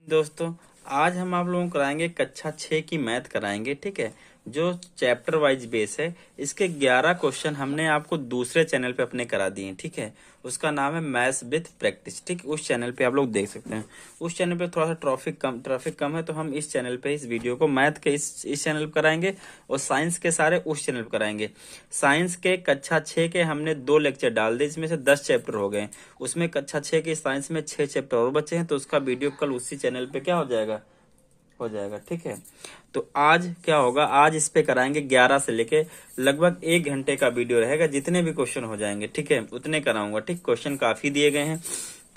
दोस्तों, आज हम आप लोगों को कराएंगे कक्षा 6 की मैथ कराएंगे। ठीक है, जो चैप्टर वाइज बेस है। इसके 11 क्वेश्चन हमने आपको दूसरे चैनल पे अपने करा दिए हैं। ठीक है, उसका नाम है मैथ्स विद प्रैक्टिस। ठीक, उस चैनल पे आप लोग देख सकते हैं। उस चैनल पे थोड़ा सा ट्रैफिक कम है, तो हम इस चैनल पे इस वीडियो को मैथ के इस चैनल पे कराएंगे और साइंस के सारे उस चैनल पे कराएंगे। साइंस के कक्षा 6 के हमने 2 लेक्चर डाल दिए, इसमें से 10 चैप्टर हो गए। उसमें कक्षा 6 के साइंस में 6 चैप्टर और बचे हैं, तो उसका वीडियो कल उसी चैनल पे क्या हो जाएगा। ठीक है, तो आज क्या होगा, आज इस पे कराएंगे 11 से लेके लगभग 1 घंटे का वीडियो रहेगा। जितने भी क्वेश्चन हो जाएंगे, ठीक है, उतने कराऊंगा। ठीक, क्वेश्चन काफी दिए गए हैं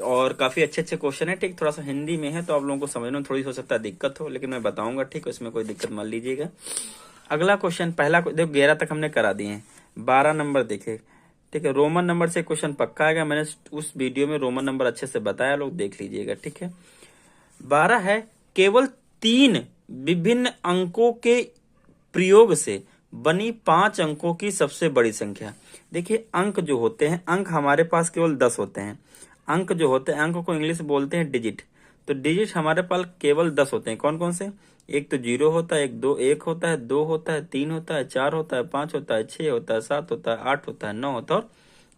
और काफी अच्छे अच्छे क्वेश्चन है। ठीक, थोड़ा सा हिंदी में है तो आप लोगों को समझने में थोड़ी हो सकता है दिक्कत हो, लेकिन मैं बताऊंगा। ठीक, उसमें कोई दिक्कत मान लीजिएगा। अगला क्वेश्चन, पहला देखो 11 तक हमने करा दिए हैं। 12 नंबर देखे। ठीक है, रोमन नंबर से क्वेश्चन पक्का आएगा। मैंने उस वीडियो में रोमन नंबर अच्छे से बताया, लोग देख लीजिएगा। ठीक है, 12 है, केवल 3 विभिन्न अंकों के प्रयोग से बनी 5 अंकों की सबसे बड़ी संख्या। देखिए, अंक जो होते हैं, अंक हमारे पास केवल 10 होते हैं। अंक जो होते हैं, अंक को इंग्लिश बोलते हैं डिजिट। तो डिजिट हमारे पास केवल 10 होते हैं। कौन कौन से? एक तो 0 होता है, एक होता है, 2 होता है, 3 होता है, 4 होता है, 5 होता है, 6 होता है, 7 होता है, 8 होता है, 9 होता है और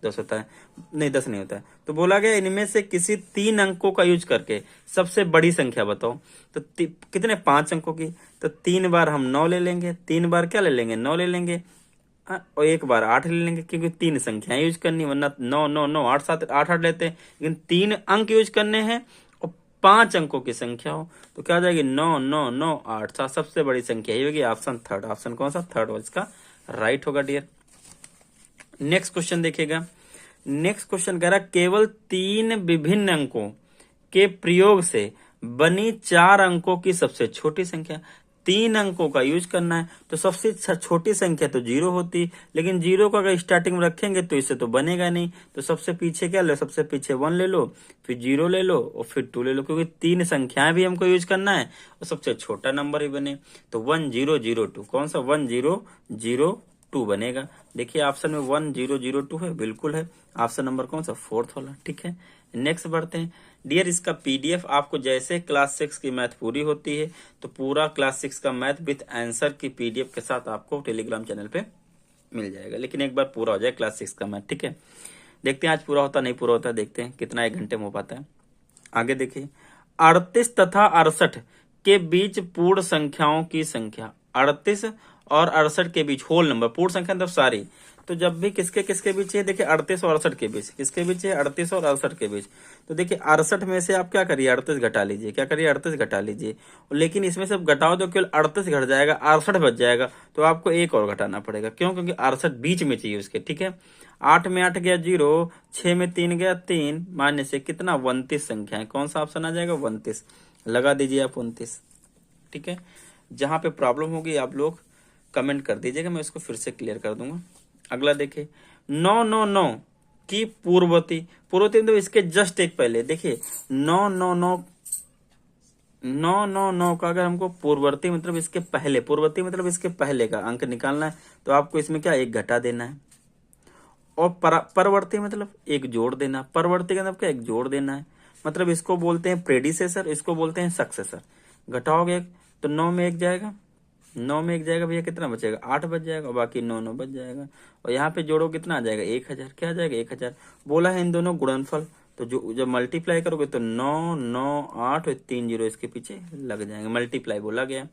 10 होता है। नहीं, 10 नहीं होता है। तो बोला गया इनमें से किसी 3 अंकों का यूज करके सबसे बड़ी संख्या बताओ। तो कितने? 5 अंकों की। तो 3 बार हम 9 ले लेंगे, 3 बार क्या ले लेंगे? 9 ले लेंगे। और 1 बार 8 ले लेंगे, क्योंकि 3 संख्याएं यूज करनी, वरना 9 9 9 8 7 8 8 लेते हैं। लेकिन 3 अंक यूज करने हैं और 5 अंकों की संख्या हो, तो क्या हो जाएगी? 9 9 9 8 7। सबसे बड़ी संख्या ये होगी ऑप्शन थर्ड। ऑप्शन कौन सा? थर्ड इसका राइट होगा डियर। नेक्स्ट क्वेश्चन देखिएगा। नेक्स्ट क्वेश्चन कह रहा केवल 3 विभिन्न अंकों के प्रयोग से बनी 4 अंकों की सबसे छोटी संख्या। 3 अंकों का यूज करना है, तो सबसे छोटी संख्या तो 0 होती, लेकिन 0 को अगर स्टार्टिंग में रखेंगे तो इससे तो बनेगा नहीं। तो सबसे पीछे क्या ले? सबसे पीछे 1 ले लो, फिर 0 ले लो और फिर 2 ले लो, क्योंकि 3 संख्याएं भी हमको यूज करना है और सबसे छोटा नंबर ही बने। तो 1002 कौन सा? 1002 बनेगा। देखिए, ऑप्शन में 1002 है, बिल्कुल है। ऑप्शन नंबर कौन सा? फोर्थ वाला। ठीक है, नेक्स्ट बढ़ते हैं डियर। इसका पीडीएफ आपको जैसे क्लास 6 की मैथ पूरी होती है, तो पूरा क्लास 6 का मैथ विथ आंसर की पीडीएफ के साथ आपको टेलीग्राम चैनल पे मिल जाएगा। लेकिन एक बार पूरा हो जाए क्लास 6 का मैथ। ठीक है, देखते हैं आज पूरा होता नहीं पूरा होता, देखते हैं कितना 1 घंटे में हो पाता है। आगे देखिए, 38 तथा 68 के बीच पूर्ण संख्याओं की संख्या। 38 और 68 के बीच होल नंबर, पूर्ण संख्या मतलब सारी। तो जब भी किसके किसके बीच है? देखिए, 38 और 68 के बीच। किसके बीच है? 38 और 68 के बीच। तो देखिए, 68 में से आप क्या करिए? 38 घटा लीजिए। क्या करिए? 38 घटा लीजिए। लेकिन इसमें से घटाओ तो केवल 38 घट जाएगा, 68 बच जाएगा। तो आपको एक और घटाना पड़ेगा। क्यों? क्योंकि 68 बीच में चाहिए उसके। ठीक है, 8 में 8 गया 0, 6 में 3 गया 3, मानने से कितना? 29 संख्या है। कौन सा ऑप्शन आ जाएगा? 29 लगा दीजिए आप, 29। ठीक है, जहां पे प्रॉब्लम होगी आप लोग कमेंट कर दीजिएगा, मैं इसको फिर से क्लियर कर दूंगा। अगला देखिए, 999 की पूर्ववर्ती। पूर्ववर्ती मतलब इसके जस्ट एक पहले। देखिए, 999 का अगर हमको पूर्ववर्ती मतलब इसके पहले, पूर्ववर्ती मतलब इसके पहले का अंक निकालना है, तो आपको इसमें क्या? एक घटा देना है। और परवर्ती मतलब एक जोड़ देना। परवर्ती का मतलब क्या? एक जोड़ देना है। मतलब इसको बोलते हैं प्रेडिसेसर, इसको बोलते हैं सक्सेसर। घटाओगे तो 9 में 1 जाएगा, 9 में 1 जाएगा भैया, कितना बचेगा? 8 बच जाएगा, और बाकी 9 9 बच जाएगा। और यहाँ पे जोड़ो कितना आ जाएगा? 1000। क्या आ जाएगा? 1000। बोला है इन दोनों गुणनफल, तो जो जब मल्टीप्लाई करोगे तो 9 9 8 और 3 जीरो इसके पीछे लग जाएंगे। मल्टीप्लाई बोला गया।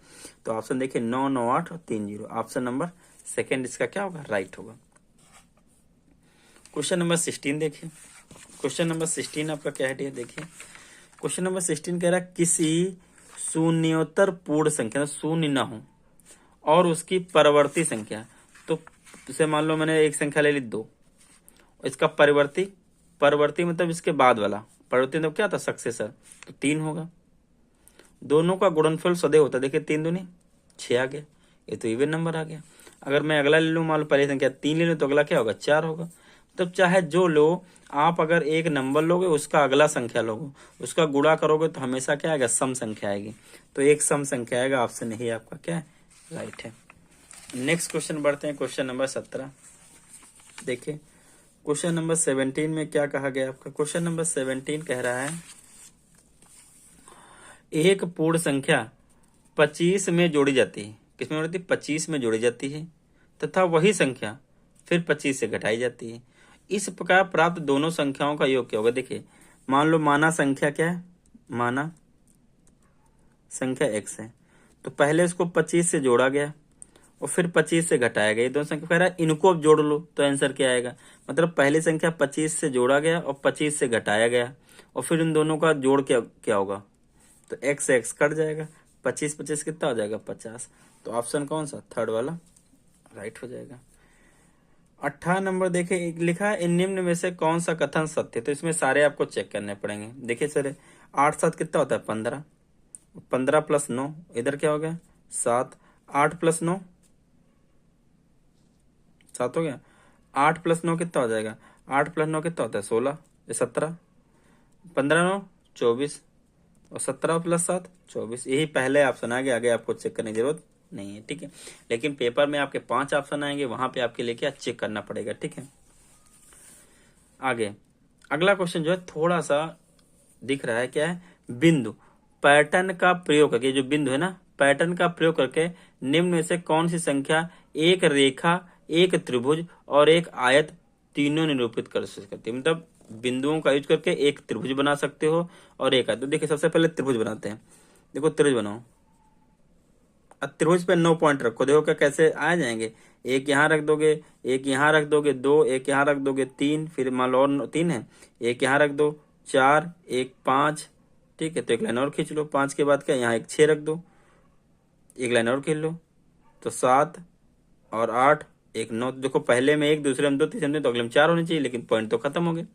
तो ऑप्शन देखिए, 9 9 8 और 3 जीरो। ऑप्शन नंबर सेकेंड इसका क्या होगा? राइट होगा। क्वेश्चन नंबर 16 देखिए। क्वेश्चन नंबर 16 आपका क्या है? देखिए, क्वेश्चन नंबर 16 कह रहा है किसी शून्योत्तर पूर्ण संख्या, शून्य न हो, और उसकी परवर्ती संख्या। तो इसे मान लो मैंने एक संख्या ले ली 2, इसका परिवर्ती, परवर्ती मतलब इसके बाद वाला, परिवर्ती मतलब क्या था? सक्सेसर, तो 3 होगा। दोनों का गुणनफल सदैव होता है। देखिए, 3 दूनी 6 आ गया, ये तो इवन नंबर आ गया। अगर मैं अगला ले लूं, मान लो पहली संख्या 3 ले लूं, तो अगला क्या होगा? 4 होगा। तब चाहे जो लो, आप अगर एक नंबर लोगे, उसका अगला संख्या लोगे, उसका गुणा करोगे, तो हमेशा क्या आएगा? सम संख्या आएगी। तो एक सम संख्या आएगा। ऑप्शन नहीं आपका क्या है? राइट है। नेक्स्ट क्वेश्चन बढ़ते हैं, क्वेश्चन नंबर 17 देखिए। क्वेश्चन नंबर 17 में क्या कहा गया आपका? क्वेश्चन नंबर 17 कह रहा है एक पूर्ण संख्या 25 में जोड़ी जाती है, किसमें जोड़ी जाती है? 25 में जोड़ी जाती है तथा वही संख्या फिर 25 से घटाई जाती है। इस प्रकार प्राप्त दोनों संख्याओं का योग क्या होगा? देखिए, मान लो माना संख्या क्या है? माना संख्या x है, तो पहले उसको 25 से जोड़ा गया और फिर 25 से घटाया गया। ये दोनों संख्या कह रहा है इनको अब जोड़ लो तो आंसर क्या आएगा? मतलब पहली संख्या 25 से जोड़ा गया और 25 से घटाया गया और फिर इन दोनों का जोड़ क्या क्या होगा? तो x से x कट जाएगा, 25 25 कितना हो जाएगा? 50। तो ऑप्शन कौन सा? थर्ड वाला राइट हो जाएगा। 18 नंबर देखे, एक लिखा है इन निम्न में से कौन सा कथन सत्य? तो इसमें सारे आपको चेक करने पड़ेंगे। देखिए सर, 8 7 कितना होता है? 15। 15 प्लस 9 इधर क्या हो गया? 7। 8 प्लस 9 7 हो गया। 8 प्लस 9 कितना हो जाएगा? 8 प्लस 9 कितना होता है? 16। 17। 15 9 24 और 17 प्लस 7 24। यही पहले ऑप्शन आ गया, आगे आपको चेक करने की जरूरत नहीं है, ठीक है। लेकिन पेपर में आपके 5 ऑप्शन आएंगे, वहां पे आपके लिए क्या चेक करना पड़ेगा, ठीक है। आगे अगला क्वेश्चन जो है थोड़ा सा दिख रहा है, क्या है? बिंदु पैटर्न का प्रयोग करके, जो बिंदु है ना, पैटर्न का प्रयोग करके निम्न में से कौन सी संख्या एक रेखा, एक त्रिभुज और एक आयत तीनों निरूपित कर सकती है? मतलब बिंदुओं का यूज करके एक त्रिभुज बना सकते हो और एक आयत। तो देखिए, सबसे पहले त्रिभुज बनाते हैं। देखो त्रिभुज बनाओ, अब त्रिभुज पे 9 पॉइंट रखो, देखो क्या कैसे आ जाएंगे। एक यहाँ रख दोगे, एक यहाँ रख दोगे, 2, एक यहाँ रख दोगे, 3, फिर मान लो और 3 है, एक यहाँ रख दो, 4, एक 5, ठीक है। तो एक लाइन और खींच लो, 5 के बाद क्या? यहाँ एक 6 रख दो, एक लाइन और खींच लो, तो 7 और 8, एक 9। देखो पहले में 1, दूसरे में 2, तीसरे में 2, तो अगले में 4 होने चाहिए, लेकिन पॉइंट तो खत्म हो गए।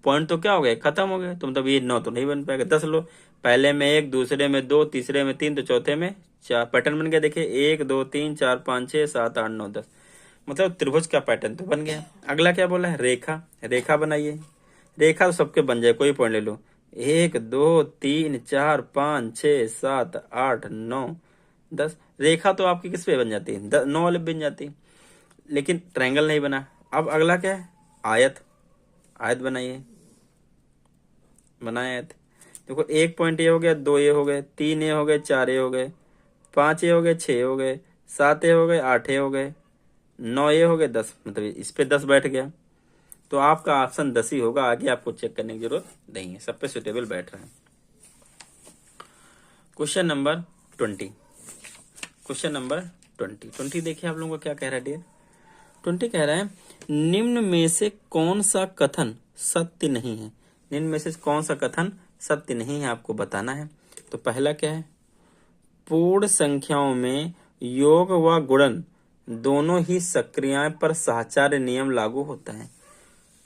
पॉइंट तो क्या हो गए? खत्म हो गए। तो मतलब ये 9 तो नहीं बन पाएगा। 10 लो, पहले में 1, दूसरे में 2, तीसरे में 3, तो चौथे में 4। पैटर्न बन गया। देखिए 1 2 3 4 5 6 7 8 9 10, मतलब त्रिभुज का पैटर्न तो बन गया। अगला क्या बोला है? रेखा। रेखा बनाइए। रेखा तो सबके बन जाए, कोई पॉइंट ले लो। 1 2 3 4 5 6 7 8 9 10। रेखा तो आपकी किस पे बन जाती है? 9 वाले बन जाती है, लेकिन ट्रायंगल नहीं बना। अब अगला क्या है? आयत। आयत बनाइए, बनाए आयत। देखो 1 पॉइंट ये हो गया, 2 ये हो गए, 3 ये हो गए, 4 ये हो गए, 5 ये हो गए, 6 हो गए, 7 ये हो गए, 8 ये हो गए, 9 ये हो गए, 10। मतलब इस पे 10 बैठ गया। तो आपका ऑप्शन 10 ही होगा, आगे आपको चेक करने की जरूरत नहीं है, सब पे सुटेबल बैठ रहा है। Question number 20। क्वेश्चन नंबर 20 देखिए आप लोगों को क्या कह रहा है डियर। 20 कह रहा है निम्न में से कौन सा कथन सत्य नहीं है? निम्न में से कौन सा कथन सत्य नहीं है आपको बताना है। तो पहला क्या है? पूर्ण संख्याओं में योग व गुणन दोनों ही सक्रियाएं पर साहचर्य नियम लागू होता है।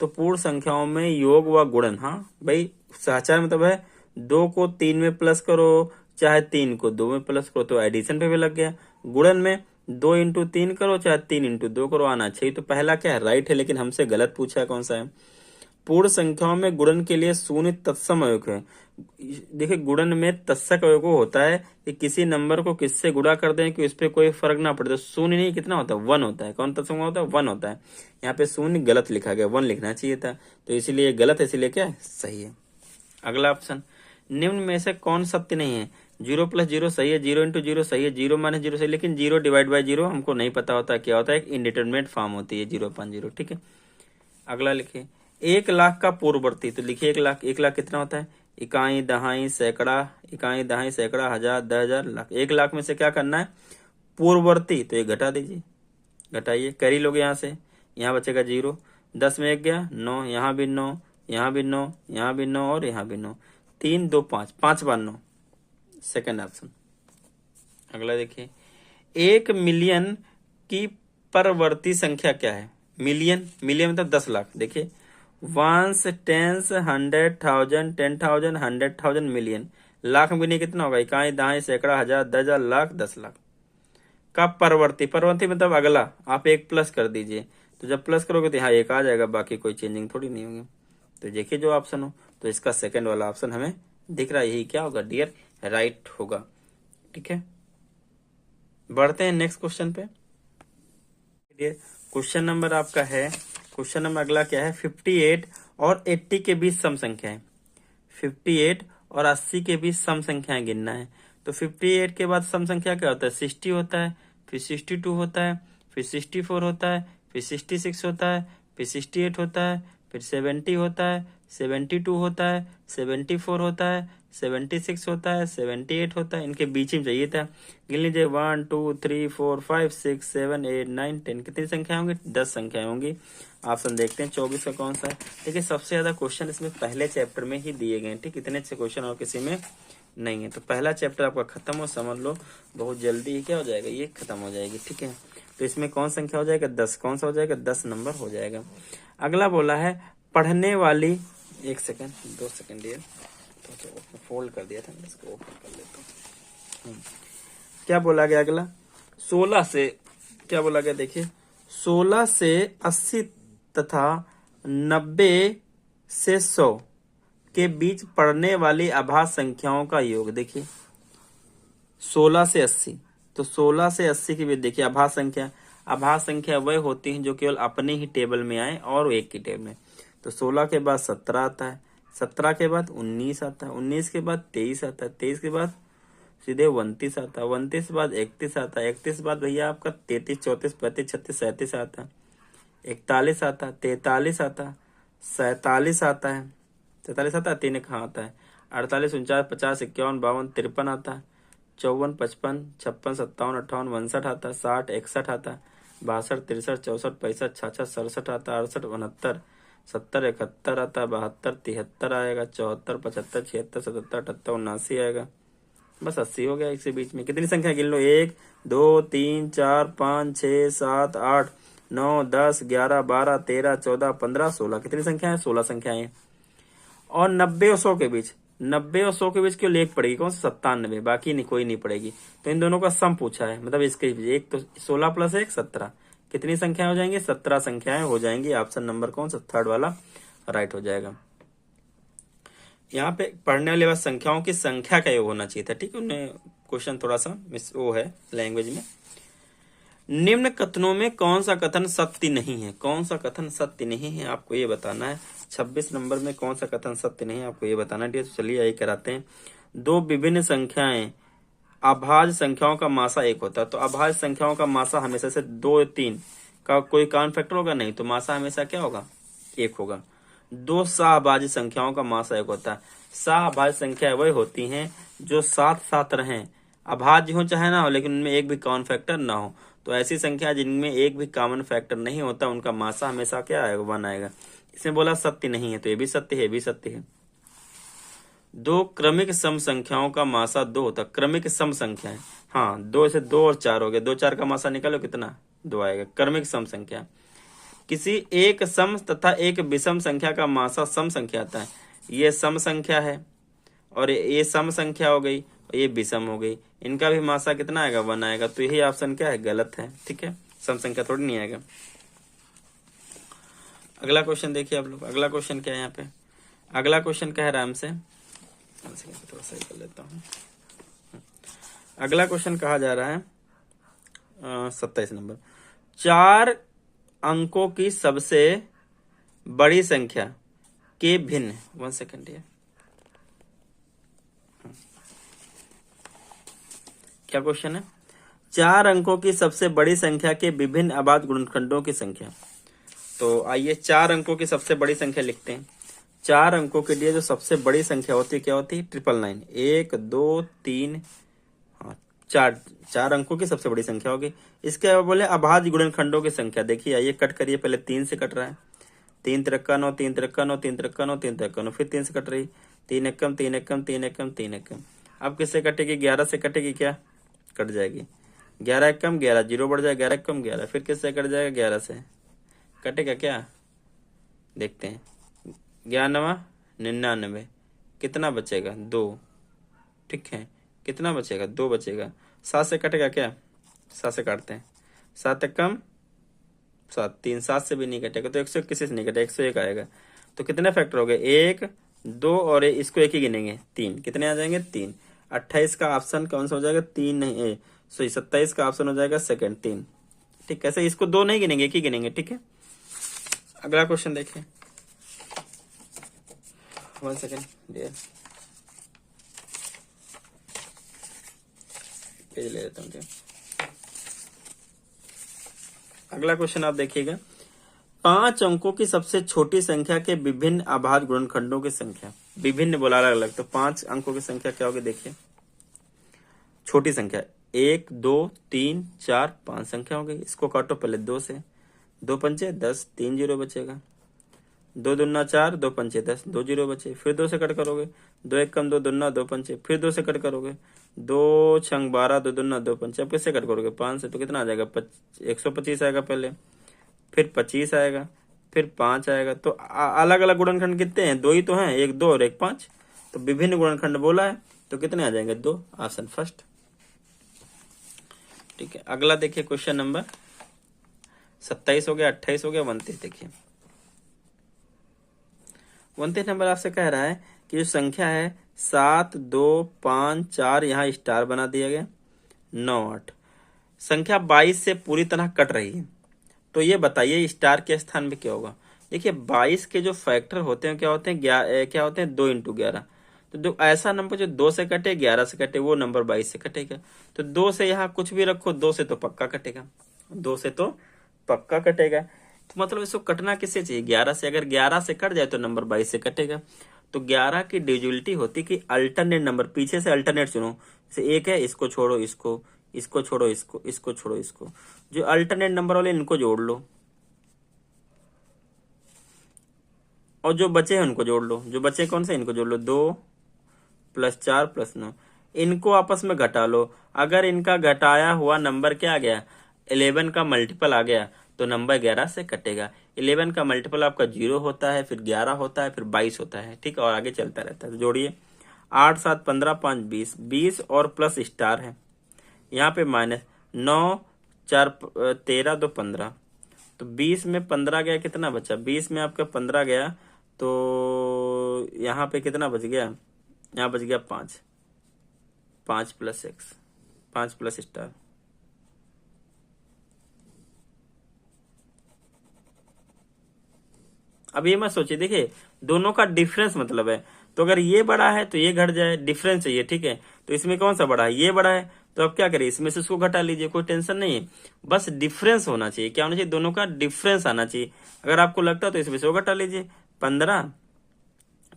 तो पूर्ण संख्याओं में योग व गुणन, हाँ भाई, साहचर्य मतलब है 2 को 3 में प्लस करो, चाहे 3 को 2 में प्लस करो, तो एडिशन पे भी लग गया। गुणन में 2 इंटू 3 करो, चाहे 3 इंटू 2 करो, आना चाहिए। तो पहला क्या है? राइट है, लेकिन हमसे गलत पूछा है, कौन सा है? पूर्ण संख्याओं में गुणन के लिए शून्य तत्सम अवयव है। देखिए गुणन में तत्सक अवयव होता है कि किसी नंबर को किससे गुणा कर दें कि उस पर कोई फर्क ना पड़े। तो शून्य नहीं, कितना होता है? 1 होता है। कौन तत्सम होता है? 1 होता है। यहाँ पे शून्य गलत लिखा गया, 1 लिखना चाहिए था, तो इसीलिए गलत है, इसीलिए क्या है? सही है। अगला ऑप्शन, निम्न में से कौन सत्य नहीं है? 0 + 0 सही है, 0 × 0 सही है, 0 - 0 सही, लेकिन 0 / 0 हमको नहीं पता होता क्या होता है, एक इंडिटरमिनेट फॉर्म होती है 0/0, ठीक है। अगला लिखिए 1 लाख का पूर्ववर्ती। तो लिखिए 1 लाख। 1 लाख कितना होता है? इकाई, दहाई, सैकड़ा, इकाई, दहाई, सैकड़ा, हजार, 10,000, लाख। 1 लाख में से क्या करना है? पूर्ववर्ती, तो ये घटा दीजिए, घटाइए, करी लोगे यहाँ से, यहाँ बचेगा 0, 10 में 1 गया, 9, यहाँ भी 9, यहाँ भी 9, यहाँ भी 9 और यहाँ भी 9, 3 2 5, 5 बार 9, सेकेंड ऑप्शन। अगला देखिए 1 मिलियन की परवर्ती संख्या क्या है? मिलियन, मिलियन मतलब 10 लाख। देखिए 1s 10s 100,000 10,000 100,000 मिलियन। लाख में नहीं कितना होगा? इकाई, दहाई, सैकड़ा, हजार, 10,000, लाख, 10 लाख का परवर्ती। परवर्ती मतलब अगला, आप 1 प्लस कर दीजिए, तो जब प्लस करोगे तो यहाँ 1 आ जाएगा, बाकी कोई चेंजिंग थोड़ी नहीं होगी। तो देखिए जो ऑप्शन हो, तो इसका सेकंड वाला ऑप्शन हमें दिख रहा है, यही क्या होगा डियर? राइट होगा, ठीक है। बढ़ते हैं नेक्स्ट क्वेश्चन पे। क्वेश्चन नंबर आपका है, क्वेश्चन नंबर अगला क्या है? 58 और 80 के बीच सम संख्या है। 58 और 80 के बीच सम संख्याएं गिनना है। तो 58 के बाद सम संख्या क्या होता है? 60 होता है, फिर 62 होता है, फिर 64 होता है, फिर 66 होता है, फिर 68 होता है, फिर 70 होता है, 72 होता है, 74 होता है, 76 होता है, 78 होता है। इनके बीच में चाहिए था। गिन लीजिए 1 2 3 4 5 6 7 8 9 10। कितनी संख्या होंगी? 10 संख्याएं होंगी। ऑप्शन देखते हैं 24 का कौन सा है। देखिए सबसे ज्यादा क्वेश्चन इसमें पहले चैप्टर में ही दिए गए हैं। ठीक, इतने अच्छे क्वेश्चन और किसी में नहीं है। तो पहला चैप्टर आपका खत्म हो, समझ लो बहुत जल्दी ही क्या हो जाएगा, ये खत्म हो जाएगी। ठीक है, तो इसमें कौन संख्या हो जाएगा? 10। कौन सा हो जाएगा? 10 नंबर हो जाएगा। अगला बोला है पढ़ने वाली, 1 सेकंड 2 सेकंड ये तो फोल्ड कर दिया था, मैं इसको ओपन कर लेता हूँ। क्या बोला गया अगला? 16 से क्या बोला गया? देखिए 16 से 80 तथा 90 से 100 के बीच पढ़ने वाली अभाज्य संख्याओं का योग। देखिए 16 से 80, तो 16 से 80 के बीच देखिए अभाज्य संख्या। अभाज्य संख्या वह होती हैं जो केवल अपने ही टेबल में आए और एक की टेबल में। तो 16 के बाद 17 आता है, 17 के बाद 19 आता है, 19 के बाद 23 आता है, 23 के बाद सीधे 29 आता है, 29 के बाद 31 आता है, 31 के बाद भैया आपका 33 34 35 36 37 आता है, 41 आता है, 43 आता है, 47 आता है, 47 आता है, 3 कहाँ आता है, 48 49 50 51 52 53 आता है, 54 55 56 57 58 59 आता है, 60 61 आता है, 62 63 64 65 66 67 आता है, 68 69 70 71 आता है, 72 73 आएगा, 74 75 76 77 78 79 आएगा। बस 80 हो गया। इसके बीच में कितनी संख्या गिन लो? 1 2 3 4 5 6 7 8 9 10 11 12 13 14 15 16। कितनी संख्या है? 16 संख्याएं। और 90 और 100 के बीच, 90 और 100 के बीच क्यों लेख पड़ेगी? कौन सा? 97। बाकी नहीं, कोई नहीं पड़ेगी। तो इन दोनों का सम पूछा है, मतलब इसके बीच एक तो 16 प्लस 1 17। कितनी संख्याएं हो जाएंगी? 17 संख्याएं हो जाएंगी। ऑप्शन नंबर कौन सा? थर्ड वाला राइट हो जाएगा। यहाँ पे पढ़ने वाले बस संख्याओं की संख्या का योग होना चाहिए था। ठीक है, उन्हें क्वेश्चन थोड़ा सा मिस वो है लैंग्वेज में। निम्न कथनों में कौन सा कथन सत्य नहीं है? कौन सा कथन सत्य नहीं है आपको ये बताना है। 26 नंबर में कौन सा कथन सत्य नहीं है आपको ये बताना है। तो चलिए यही कराते हैं। दो विभिन्न संख्याएं अभाज्य संख्याओं का मासा एक होता है। तो अभाज्य संख्याओं का मासा हमेशा से 2 3 का कोई कॉमन फैक्टर होगा नहीं, तो मासा हमेशा क्या होगा? 1 होगा। दो सहअभाज्य संख्याओं का मासा 1 होता है। सहअभाज्य संख्या वही होती हैं जो साथ साथ रहें, अभाज्य हो चाहे ना हो, लेकिन उनमें एक भी कॉमन फैक्टर ना हो। तो ऐसी संख्या जिनमें एक भी कॉमन फैक्टर नहीं होता उनका मासा हमेशा क्या आएगा? 1 आएगा। इसमें बोला सत्य नहीं है, तो ये भी सत्य है, ये भी सत्य है। दो क्रमिक सम संख्याओं का मासा 2 होता है। क्रमिक सम संख्या है, हाँ 2 से 2 और 4 हो गए, 2 4 का मासा निकालो कितना? 2 आएगा। क्रमिक सम संख्या। किसी एक सम तथा एक विषम संख्या का मासा सम संख्या आता है। ये सम संख्या है और ये सम संख्या हो गई और ये विषम हो गई। इनका भी मासा कितना आएगा? 1 आएगा। तो यही ऑप्शन क्या है? गलत है। ठीक है, सम संख्या थोड़ी नहीं आएगा। अगला क्वेश्चन देखिए आप लोग। अगला क्वेश्चन क्या है यहाँ पे? अगला क्वेश्चन क्या है? राम से थोड़ा सा कर लेता हूँ। अगला क्वेश्चन कहा जा रहा है 27 नंबर। 4 अंकों की सबसे बड़ी संख्या के भिन्न, 1 सेकंड ये क्या क्वेश्चन है? 4 अंकों की सबसे बड़ी संख्या के विभिन्न अभाज्य गुणनखंडों की संख्या। तो आइए 4 अंकों की सबसे बड़ी संख्या लिखते हैं। 4 अंकों के लिए जो सबसे बड़ी संख्या होती है क्या होती है? 999। 1 2 3 4 अंकों की सबसे बड़ी संख्या होगी। इसके अब बोले अभाज्य गुणनखंडों की संख्या। देखिए आइए कट करिए। पहले 3 से कट रहा है, 3 तिरक्का 9 3 तिरक्का 9 3 तिरक्का 9 3 तिरक्का 9, फिर 3 से कट रही, 3 एकम 3 एकम 3 एकम 3 एकम। अब किससे कटेगी? 11 से कटेगी, क्या कट जाएगी? 11 एकम 11, 0 बढ़ जाएगा, 11 एकम 11। फिर किससे कट जाएगा? 11 से कटेगा क्या? देखते हैं। 11 99, कितना बचेगा? 2। ठीक है, कितना बचेगा? 2 बचेगा। 7 से कटेगा क्या? 7 से काटते हैं, 7 एकम 7, 3 7 से भी नहीं कटेगा, तो 101 किसी से नहीं कटेगा, 101 आएगा। तो कितने फैक्टर हो गए? 1 2 और इसको एक ही गिनेंगे, 3। कितने आ जाएंगे? 3। 28 का ऑप्शन कौन सा हो जाएगा? 3 नहीं, सॉरी 27 का ऑप्शन हो जाएगा सेकंड, 3। ठीक, कैसे? इसको 2 नहीं गिनेंगे, एक ही गिनेंगे। ठीक है, अगला क्वेश्चन देखिए। 1 सेकंड डियर। पेज ले लेता हूँ। अगला क्वेश्चन आप देखिएगा, 5 अंकों की सबसे छोटी संख्या के विभिन्न अभाज्य गुणनखंडों की संख्या। विभिन्न बोला अलग अलग, तो 5 अंकों की संख्या क्या होगी देखिए। छोटी संख्या 1 2 3 4 5 संख्या हो गई। इसको काटो पहले 2 से, 2 पंचे 10, 3 जीरो बचेगा। 2 दूना 4, 2 पंचे 10, 2 जीरो बचे। फिर 2 से कट करोगे, 2 1 कम 2 दूना 2 पंचे, फिर 2 से कट करोगे, 2 छंग 12, 2 दूना 2 पंचे। अब किससे कट करोगे, 5 से, तो कितना आ जाएगा, 125 आएगा पहले, फिर 25 आएगा, फिर 5 आएगा। तो अलग अलग गुणनखंड कितने हैं, 2 ही तो हैं, 1 2 और 1 5। तो विभिन्न गुणनखंड बोला है, तो कितने आ जाएंगे, 2, ऑप्शन फर्स्ट। ठीक है, अगला देखिए क्वेश्चन नंबर 27 हो गया, 28 हो गया, 29 देखिए। 29 नंबर आपसे कह रहा है कि जो संख्या है 7 2 5 4, यहाँ स्टार बना दिया गया, 9 8, संख्या 22 से पूरी तरह कट रही है। तो ये बताइए स्टार के स्थान में क्या होगा। देखिए 22 के जो फैक्टर होते हैं क्या होते हैं, क्या होते हैं, 2 × 11। तो जो ऐसा नंबर जो 2 से कटे 11 से कटे वो नंबर 22 से कटेगा। तो 2 से यहाँ कुछ भी रखो, 2 से तो पक्का कटेगा, 2 से तो पक्का कटेगा। तो मतलब इसको कटना किससे चाहिए, 11 से। अगर 11 से कट जाए तो नंबर 22 से कटेगा। तो 11 की डिविजिबिलिटी होती कि अल्टरनेट नंबर, पीछे से अल्टरनेट चुनो। जैसे 1 है, इसको छोड़ो इसको, इसको छोड़ो इसको, इसको छोड़ो इसको, जो अल्टरनेट नंबर वाले इनको जोड़ लो और जो बचे हैं उनको जोड़ लो। जो बचे कौन से, इनको जोड़ लो, 2 + 4 + 9, इनको आपस में घटा लो। अगर इनका घटाया हुआ नंबर क्या आ गया, 11 का मल्टीपल आ गया, तो नंबर 11 से कटेगा। 11 का मल्टीपल आपका 0 होता है, फिर 11 होता है, फिर 22 होता है। ठीक है, और आगे चलता रहता है। तो जोड़िए, 8 7 15 5 20, 20 और प्लस स्टार है, यहाँ पे माइनस, 9 4 13 2 15। तो 20 में 15 गया, कितना बचा, 20 में आपका 15 गया, तो यहाँ पे कितना बच गया, यहाँ बच गया 5, 5 + x, 5 प्लस स्टार। अब ये मत सोचिए, देखिए दोनों का डिफरेंस मतलब है। तो अगर ये बड़ा है तो ये घट जाए, डिफरेंस चाहिए। ठीक है, तो इसमें कौन सा बड़ा है, ये बड़ा है, तो अब क्या करें, इसमें से उसको घटा लीजिए, कोई टेंशन नहीं है। बस डिफरेंस होना चाहिए, क्या होना चाहिए, दोनों का डिफरेंस आना चाहिए। अगर आपको लगता है तो इसमें से वो घटा लीजिए, 15,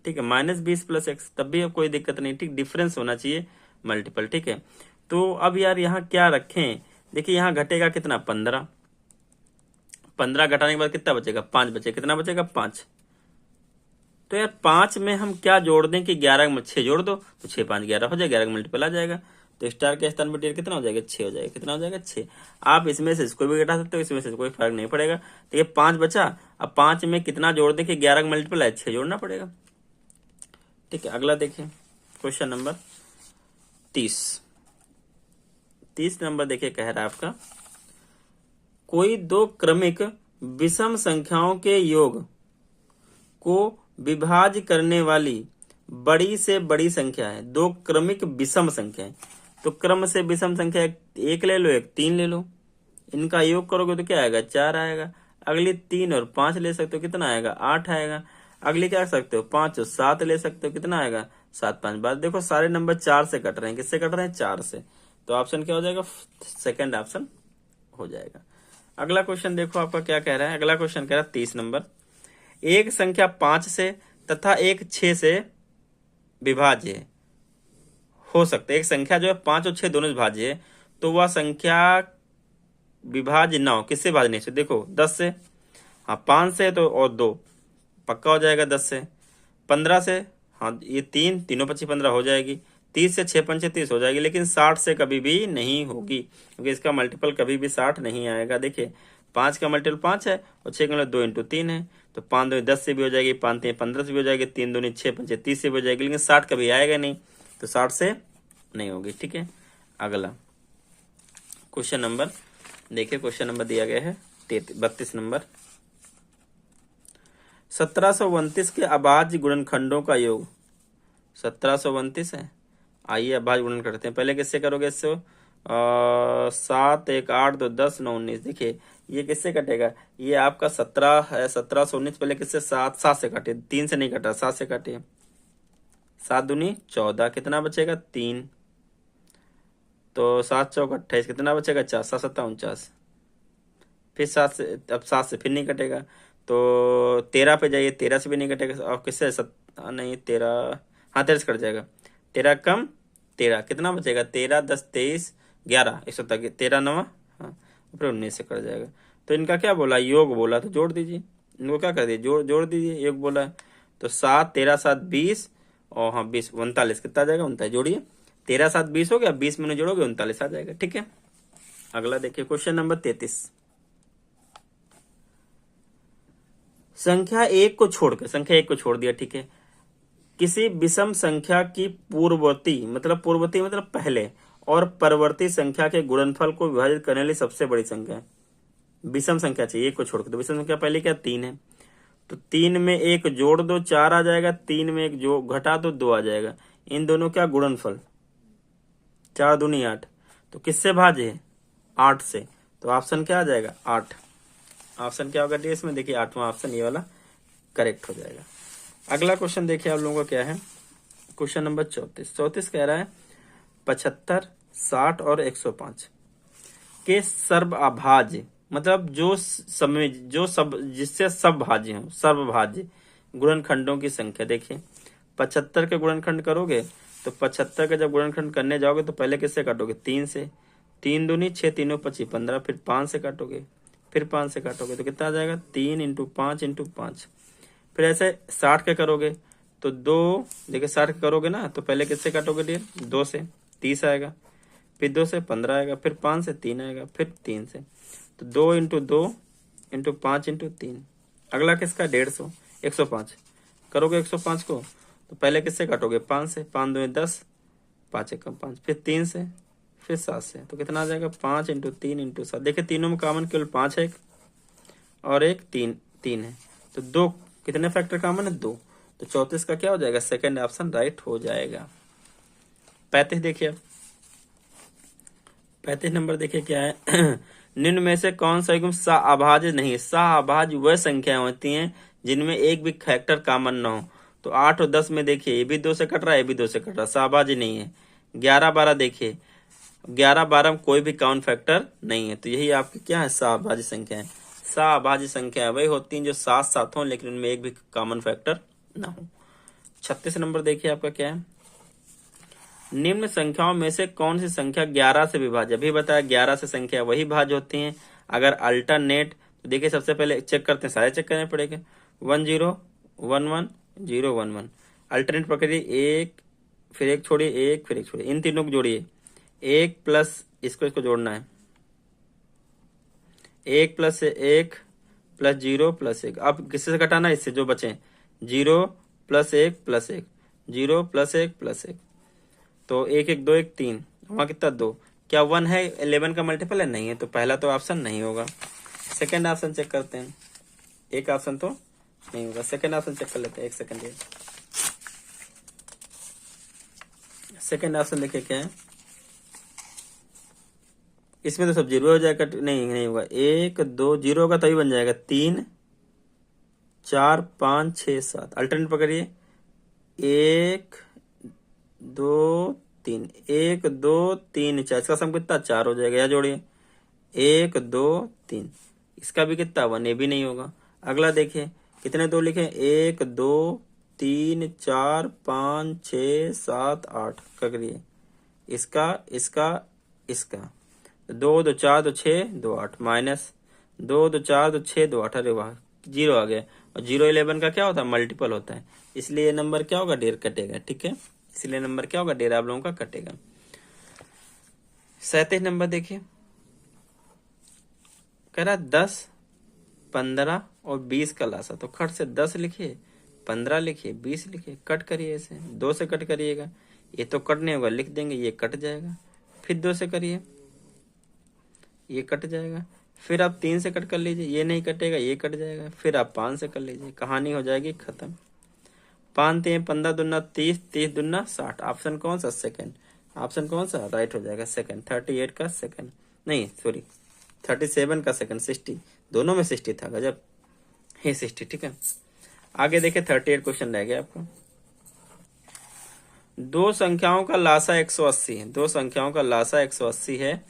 ठीक है, -20 + x, तब भी कोई दिक्कत नहीं। ठीक, डिफरेंस होना चाहिए मल्टीपल। ठीक है, तो अब यार यहाँ क्या रखें, देखिए यहाँ घटेगा कितना, 15, 15 घटाने के बाद कितना बचेगा, 5 बचेगा, कितना बचेगा, 5। तो यार 5 में हम क्या जोड़ दें कि 11 में 6 जोड़ दो, तो 6 5 11 हो जाएगा, 11 का मल्टीपल आ जाएगा। तो स्टार के स्थान पर कितना हो जाएगा, 6 हो जाएगा। कितना हो जाएगा, 6। आप इसमें से इसको भी घटा सकते हो, इसमें से कोई फर्क नहीं पड़ेगा। तो ये 5 बचा, अब 5 में कितना जोड़ दें कि 11 का मल्टीपल है, 6 जोड़ना पड़ेगा। ठीक है, अगला देखिए क्वेश्चन नंबर 30। 30 नंबर देखिए कह रहा है आपका, कोई 2 क्रमिक विषम संख्याओं के योग को विभाज्य करने वाली बड़ी से बड़ी संख्या है। 2 क्रमिक विषम संख्या है, तो क्रम से विषम संख्या 1 ले लो, 1 3 ले लो, इनका योग करोगे तो क्या आएगा, 4 आएगा। अगली 3 और 5 ले सकते हो, कितना आएगा, 8 आएगा। अगली क्या कर सकते हो, 5 और 7 ले सकते हो, कितना आएगा, 7 5। बात देखो सारे नंबर 4 से कट रहे हैं, किससे कट रहे हैं, 4 से। तो ऑप्शन क्या हो जाएगा, सेकंड ऑप्शन हो जाएगा। अगला क्वेश्चन देखो आपका क्या कह रहा है। अगला क्वेश्चन कह रहा है 30 नंबर, एक संख्या 5 से तथा एक 6 से विभाज्य हो सकता है। एक संख्या जो है 5 और 6 दोनों विभाज्य है, तो वह संख्या विभाज्य ना हो, किससे विभाज्य नहीं से, देखो 10 से, हाँ 5 से तो और 2 पक्का हो जाएगा, 10 से, 15 से, हाँ ये 3 तीनों 25 15 हो जाएगी, 30 से 6 5 30 हो जाएगी, लेकिन 60 से कभी भी नहीं होगी, क्योंकि इसका मल्टीपल कभी भी 60 नहीं आएगा। देखिए 5 का मल्टीपल 5 है और 6 का मल्टीपल 2 × 3 है, तो 5 2 10 से भी हो जाएगी, 5 3 15 से भी हो जाएगी, 3 2 6 5 30 से भी हो जाएगी, लेकिन 60 कभी आएगा नहीं, तो 60 से नहीं होगी। ठीक है, अगला क्वेश्चन नंबर देखिए, क्वेश्चन नंबर दिया गया है 32 नंबर, 1729 के अभाज्य गुणनखंडों का योग। 1729 है, आइए अभाज्य गुणन करते हैं। पहले किससे करोगे, इससे 7 1 8 2 10 9 19। देखिए ये किससे कटेगा, ये आपका 17 है, 1719 पहले किससे, 7 से काटे, 3 से नहीं कटा, 7 से काटे, 7 दूनी 14, कितना बचेगा, 3। तो 7 चौक 28, कितना बचेगा 4, 7 7 49। फिर 7 से, अब 7 से फिर नहीं कटेगा, तो 13 पे जाइए, 13 से भी नहीं कटेगा, और किससे नहीं 13, हाँ 13 से कट जाएगा। 13 कम 13, कितना बचेगा 13 10 23 11, 100 13 9, हाँ फिर 19 से कट जाएगा। तो इनका क्या बोला, योग बोला, तो जोड़ दीजिए, इनको क्या कर दिए, जोड़ जोड़ दीजिए, योग बोला है। तो 7 13 7 20, और हाँ 20 39, कितना आ जाएगा 39, जोड़िए, 13 7 20 हो गया, 20 में जोड़ोगे 39 आ जाएगा, ठीक है। अगला देखिए क्वेश्चन नंबर 33। संख्या एक को छोड़कर, संख्या एक को छोड़ दिया, ठीक है। किसी विषम संख्या की पूर्ववर्ती मतलब पहले और परवर्ती संख्या के गुणनफल को विभाजित करने वाली सबसे बड़ी संख्या है। विषम संख्या चाहिए, एक को छोड़कर, तो विषम संख्या पहले क्या 3 है, तो 3 में एक जोड़ दो 4 आ जाएगा, 3 में एक जो घटा दो 2 आ जाएगा। इन दोनों का गुणनफल 4 दूनी 8, तो किससे भाजे है 8 से, तो ऑप्शन क्या आ जाएगा 8। ऑप्शन क्या होगा डी इसमें, देखिए 8वां ऑप्शन ये वाला करेक्ट हो जाएगा। अगला क्वेश्चन देखिए आप लोगों का क्या है, क्वेश्चन नंबर 34 कह रहा है 75 60 और 105 के सर्वभाज्य, मतलब जो सब जिससे सब भाज्य हो, सर्वभाज्य गुणनखंडों की संख्या। देखिए 75 के गुणनखंड करोगे, तो 75 का जब गुणनखंड करने जाओगे तो पहले किससे काटोगे 3 से, 3 दूनी 6, 3 25 15, फिर 5 से काटोगे, फिर 5 से काटोगे तो कितना आ जाएगा 3 × 5 × 5। फिर ऐसे 60 के करोगे तो 2, देखिए 60 के करोगे ना, तो पहले किससे काटोगे डियर 2 से, 30 आएगा, फिर 2 से 15 आएगा, फिर 5 से 3 आएगा, फिर 3 से, तो 2 × 2 × 5 × 3। अगला किसका 150, 105 करोगे 105 को, तो पहले किससे काटोगे 5 से, 5 2 10, 5 1 5, फिर 3 से, फिर 7 से, तो कितना आ जाएगा 5 × 3 × 7। देखिए तीनों में कॉमन केवल 5 है और एक 3 है, तो 2 कितने फैक्टर कॉमन है 2, तो 34 का क्या हो जाएगा सेकंड ऑप्शन राइट हो जाएगा। 35 देखिए, 35 नंबर देखिए क्या है निम्न में से कौन सा युग्म सअभाज्य नहीं है। सअभाज्य वह संख्याएं होती हैं जिनमें एक भी फैक्टर कॉमन ना हो। तो 8 और 10 में देखिए ये भी 2 से कट रहा है, ये भी 2 से कट रहा है, सअभाज्य नहीं है। 11 12 देखिए, 11 12 में कोई भी कॉमन फैक्टर नहीं है, तो यही आपकी क्या है सअभाज्य संख्या है। सअभाज्य संख्या वही होती हैं जो साथ साथ हों लेकिन उनमें एक भी कॉमन फैक्टर ना हो। 36 नंबर देखिए आपका क्या है, निम्न संख्याओं में से कौन सी संख्या 11 से विभाज्य। अभी बताया 11 से संख्या वही भाज्य होती हैं। अगर अल्टरनेट, तो देखिए सबसे पहले चेक करते हैं, सारे चेक करने पड़ेंगे। 1 0 1 1 0 1 1, अल्टरनेट पकड़िए, एक फिर एक छोड़िए, एक फिर एक छोड़िए, इन तीनों को जोड़िए, 1 प्लस इसको जोड़ना है, 1 प्लस 1 प्लस 0 प्लस 1। अब किससे घटाना है, इससे जो बचे 0 प्लस 1 प्लस 1, 0 प्लस 1 प्लस 1, तो 1 1 2 1 3, वहां कितना 2, क्या 1 है 11 का मल्टीपल है, नहीं है, तो पहला तो ऑप्शन नहीं होगा। सेकंड ऑप्शन चेक करते हैं, एक ऑप्शन तो नहीं होगा, सेकंड ऑप्शन चेक कर लेते हैं, एक सेकंड ये सेकंड ऑप्शन देखिए क्या है, इसमें तो सब जीरो हो जाएगा, नहीं होगा, 1 2 0 होगा तभी बन जाएगा, 3 4 5 6 7, अल्टरनेट पकड़िए, 1 2 3, 1 2 3 4, इसका सम कितना 4 हो जाएगा, या जोड़िए 1 2 3, इसका भी कितना 1, ये भी नहीं होगा। अगला देखिए कितने 2 लिखे, 1 2 3 4 5 6 7 8 करिए, इसका इसका इसका 2 2 4 2 6 2 8 माइनस 2 2 4 2 6 2 8, अरे वाह 0 आ गया, और 0 11 का क्या होता है मल्टीपल होता है, इसलिए नंबर क्या होगा डेर कटेगा, ठीक है, इसलिए नंबर क्या होगा डेर आप लोगों का कटेगा। 37 नंबर देखिए, कह रहा 10 15 और 20 का लासा, तो खट से 10 लिखिए, 15 लिखिए, 20 लिखिए, कट करिए, ऐसे 2 से कट करिएगा, ये तो कट नहीं होगा, लिख देंगे ये कट जाएगा, फिर 2 से करिए ये कट जाएगा, फिर आप 3 से कट कर लीजिए, ये नहीं कटेगा, ये कट जाएगा, फिर आप 5 से कर लीजिए, कहानी हो जाएगी खत्म। 5 3 15 दूना 30, 30 दूना 60, ऑप्शन कौन सा सेकंड, ऑप्शन कौन सा राइट हो जाएगा सेकंड। 38 का सेकंड, नहीं सॉरी 37 का सेकंड, 60 दोनों में 60 था, गजब ये 60, ठीक है। आगे देखिए 38 क्वेश्चन रह गया आपका, दो संख्याओं का लासा 180 है, दो संख्याओं का लासा 180 है,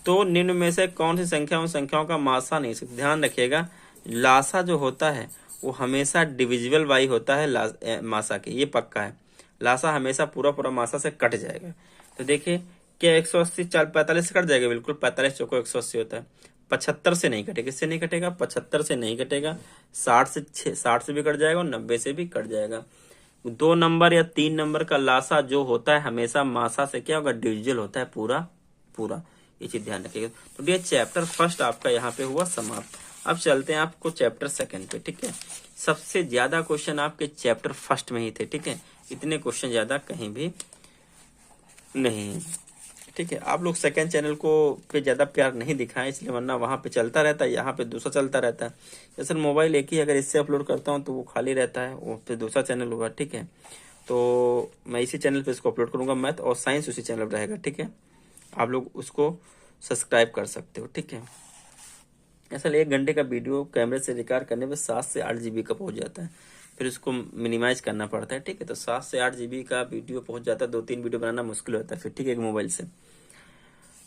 तो निम्न में से कौन सी संख्या उन संख्याओं का मासा नहीं सकती। ध्यान रखिएगा, लासा जो होता है वो हमेशा डिविजिबल बाई होता है मासा के, ये पक्का है। लासा हमेशा पूरा पूरा मासा से कट जाएगा। तो देखिए क्या 180 45 से कट जाएगा, बिल्कुल 45 चौको 180 होता है। 75 से नहीं कटेगा, किससे नहीं कटेगा, 75 से नहीं कटेगा। 60 से भी कट जाएगा और 90 से भी कट जाएगा। 2 नंबर या 3 नंबर का लासा जो होता है हमेशा मासा से क्या होगा, डिविजिबल होता है पूरा पूरा, ये चीज ध्यान रखिएगा। तो ये चैप्टर फर्स्ट आपका यहाँ पे हुआ समाप्त। अब चलते हैं आपको चैप्टर सेकंड पे, ठीक है। सबसे ज्यादा क्वेश्चन आपके चैप्टर फर्स्ट में ही थे, ठीक है, इतने क्वेश्चन ज्यादा कहीं भी नहीं, ठीक है। आप लोग सेकंड चैनल को पे ज्यादा प्यार नहीं दिखाएं, इसलिए, वरना वहां पे चलता रहता है, यहाँ पे दूसरा चलता रहता है। जैसे मोबाइल एक ही, अगर इससे अपलोड करता हूँ तो वो खाली रहता है, वो फिर दूसरा चैनल होगा, ठीक है। तो मैं इसी चैनल पे इसको अपलोड करूंगा, मैथ और साइंस उसी चैनल पर रहेगा, ठीक है। आप लोग उसको सब्सक्राइब कर सकते हो, ठीक है। असल 1 घंटे का वीडियो कैमरे से रिकॉर्ड करने में 7 से 8 GB का पहुंच जाता है, फिर उसको मिनिमाइज करना पड़ता है, ठीक है। तो 7 से 8 GB का वीडियो पहुंच जाता है, 2-3 वीडियो बनाना मुश्किल होता है फिर, ठीक है, एक मोबाइल से।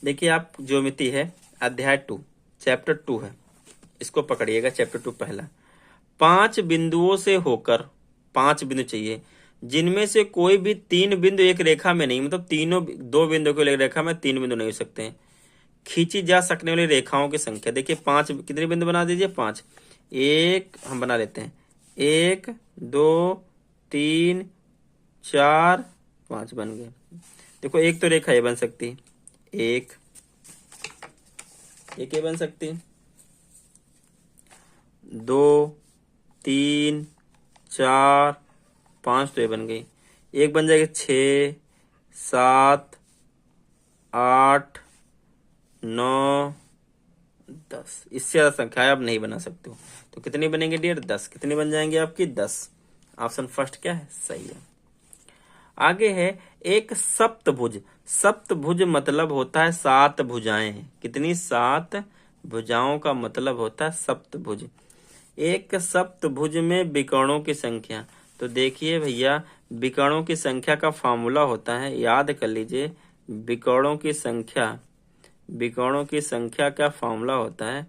देखिए आप, ज्योमिति है, अध्याय 2 चैप्टर 2 है, इसको पकड़िएगा। चैप्टर 2 पहला, 5 बिंदुओं से होकर, 5 बिंदु चाहिए जिनमें से कोई भी 3 बिंदु एक रेखा में नहीं, मतलब तीनों 2 बिंदु को एक रेखा में 3 बिंदु नहीं हो सकते हैं, खींची जा सकने वाली रेखाओं की संख्या। देखिए 5 कितने बिंदु बना दीजिए, 5। एक हम बना लेते हैं, 1 2 3 4 5 बन गए। देखो एक तो रेखा ये बन सकती है, एक ये बन सकती है, 2 3 4 5 तो ये बन गई। एक बन जाएगी 6 7 8 9 10, इससे ज्यादा संख्या आप नहीं बना सकते हो। तो कितनी बनेंगे डियर, 10। कितनी बन जाएंगे आपकी, 10। ऑप्शन फर्स्ट क्या है, सही है। आगे है एक सप्तभुज। सप्तभुज मतलब होता है 7 भुजाएं। कितनी, 7 भुजाओं का मतलब होता है सप्तभुज। एक सप्तभुज में विकर्णों की संख्या, तो देखिए भैया विकर्णों की संख्या का फॉर्मूला होता है, याद कर लीजिए, विकर्णों की संख्या, विकर्णों की संख्या का फॉर्मूला होता है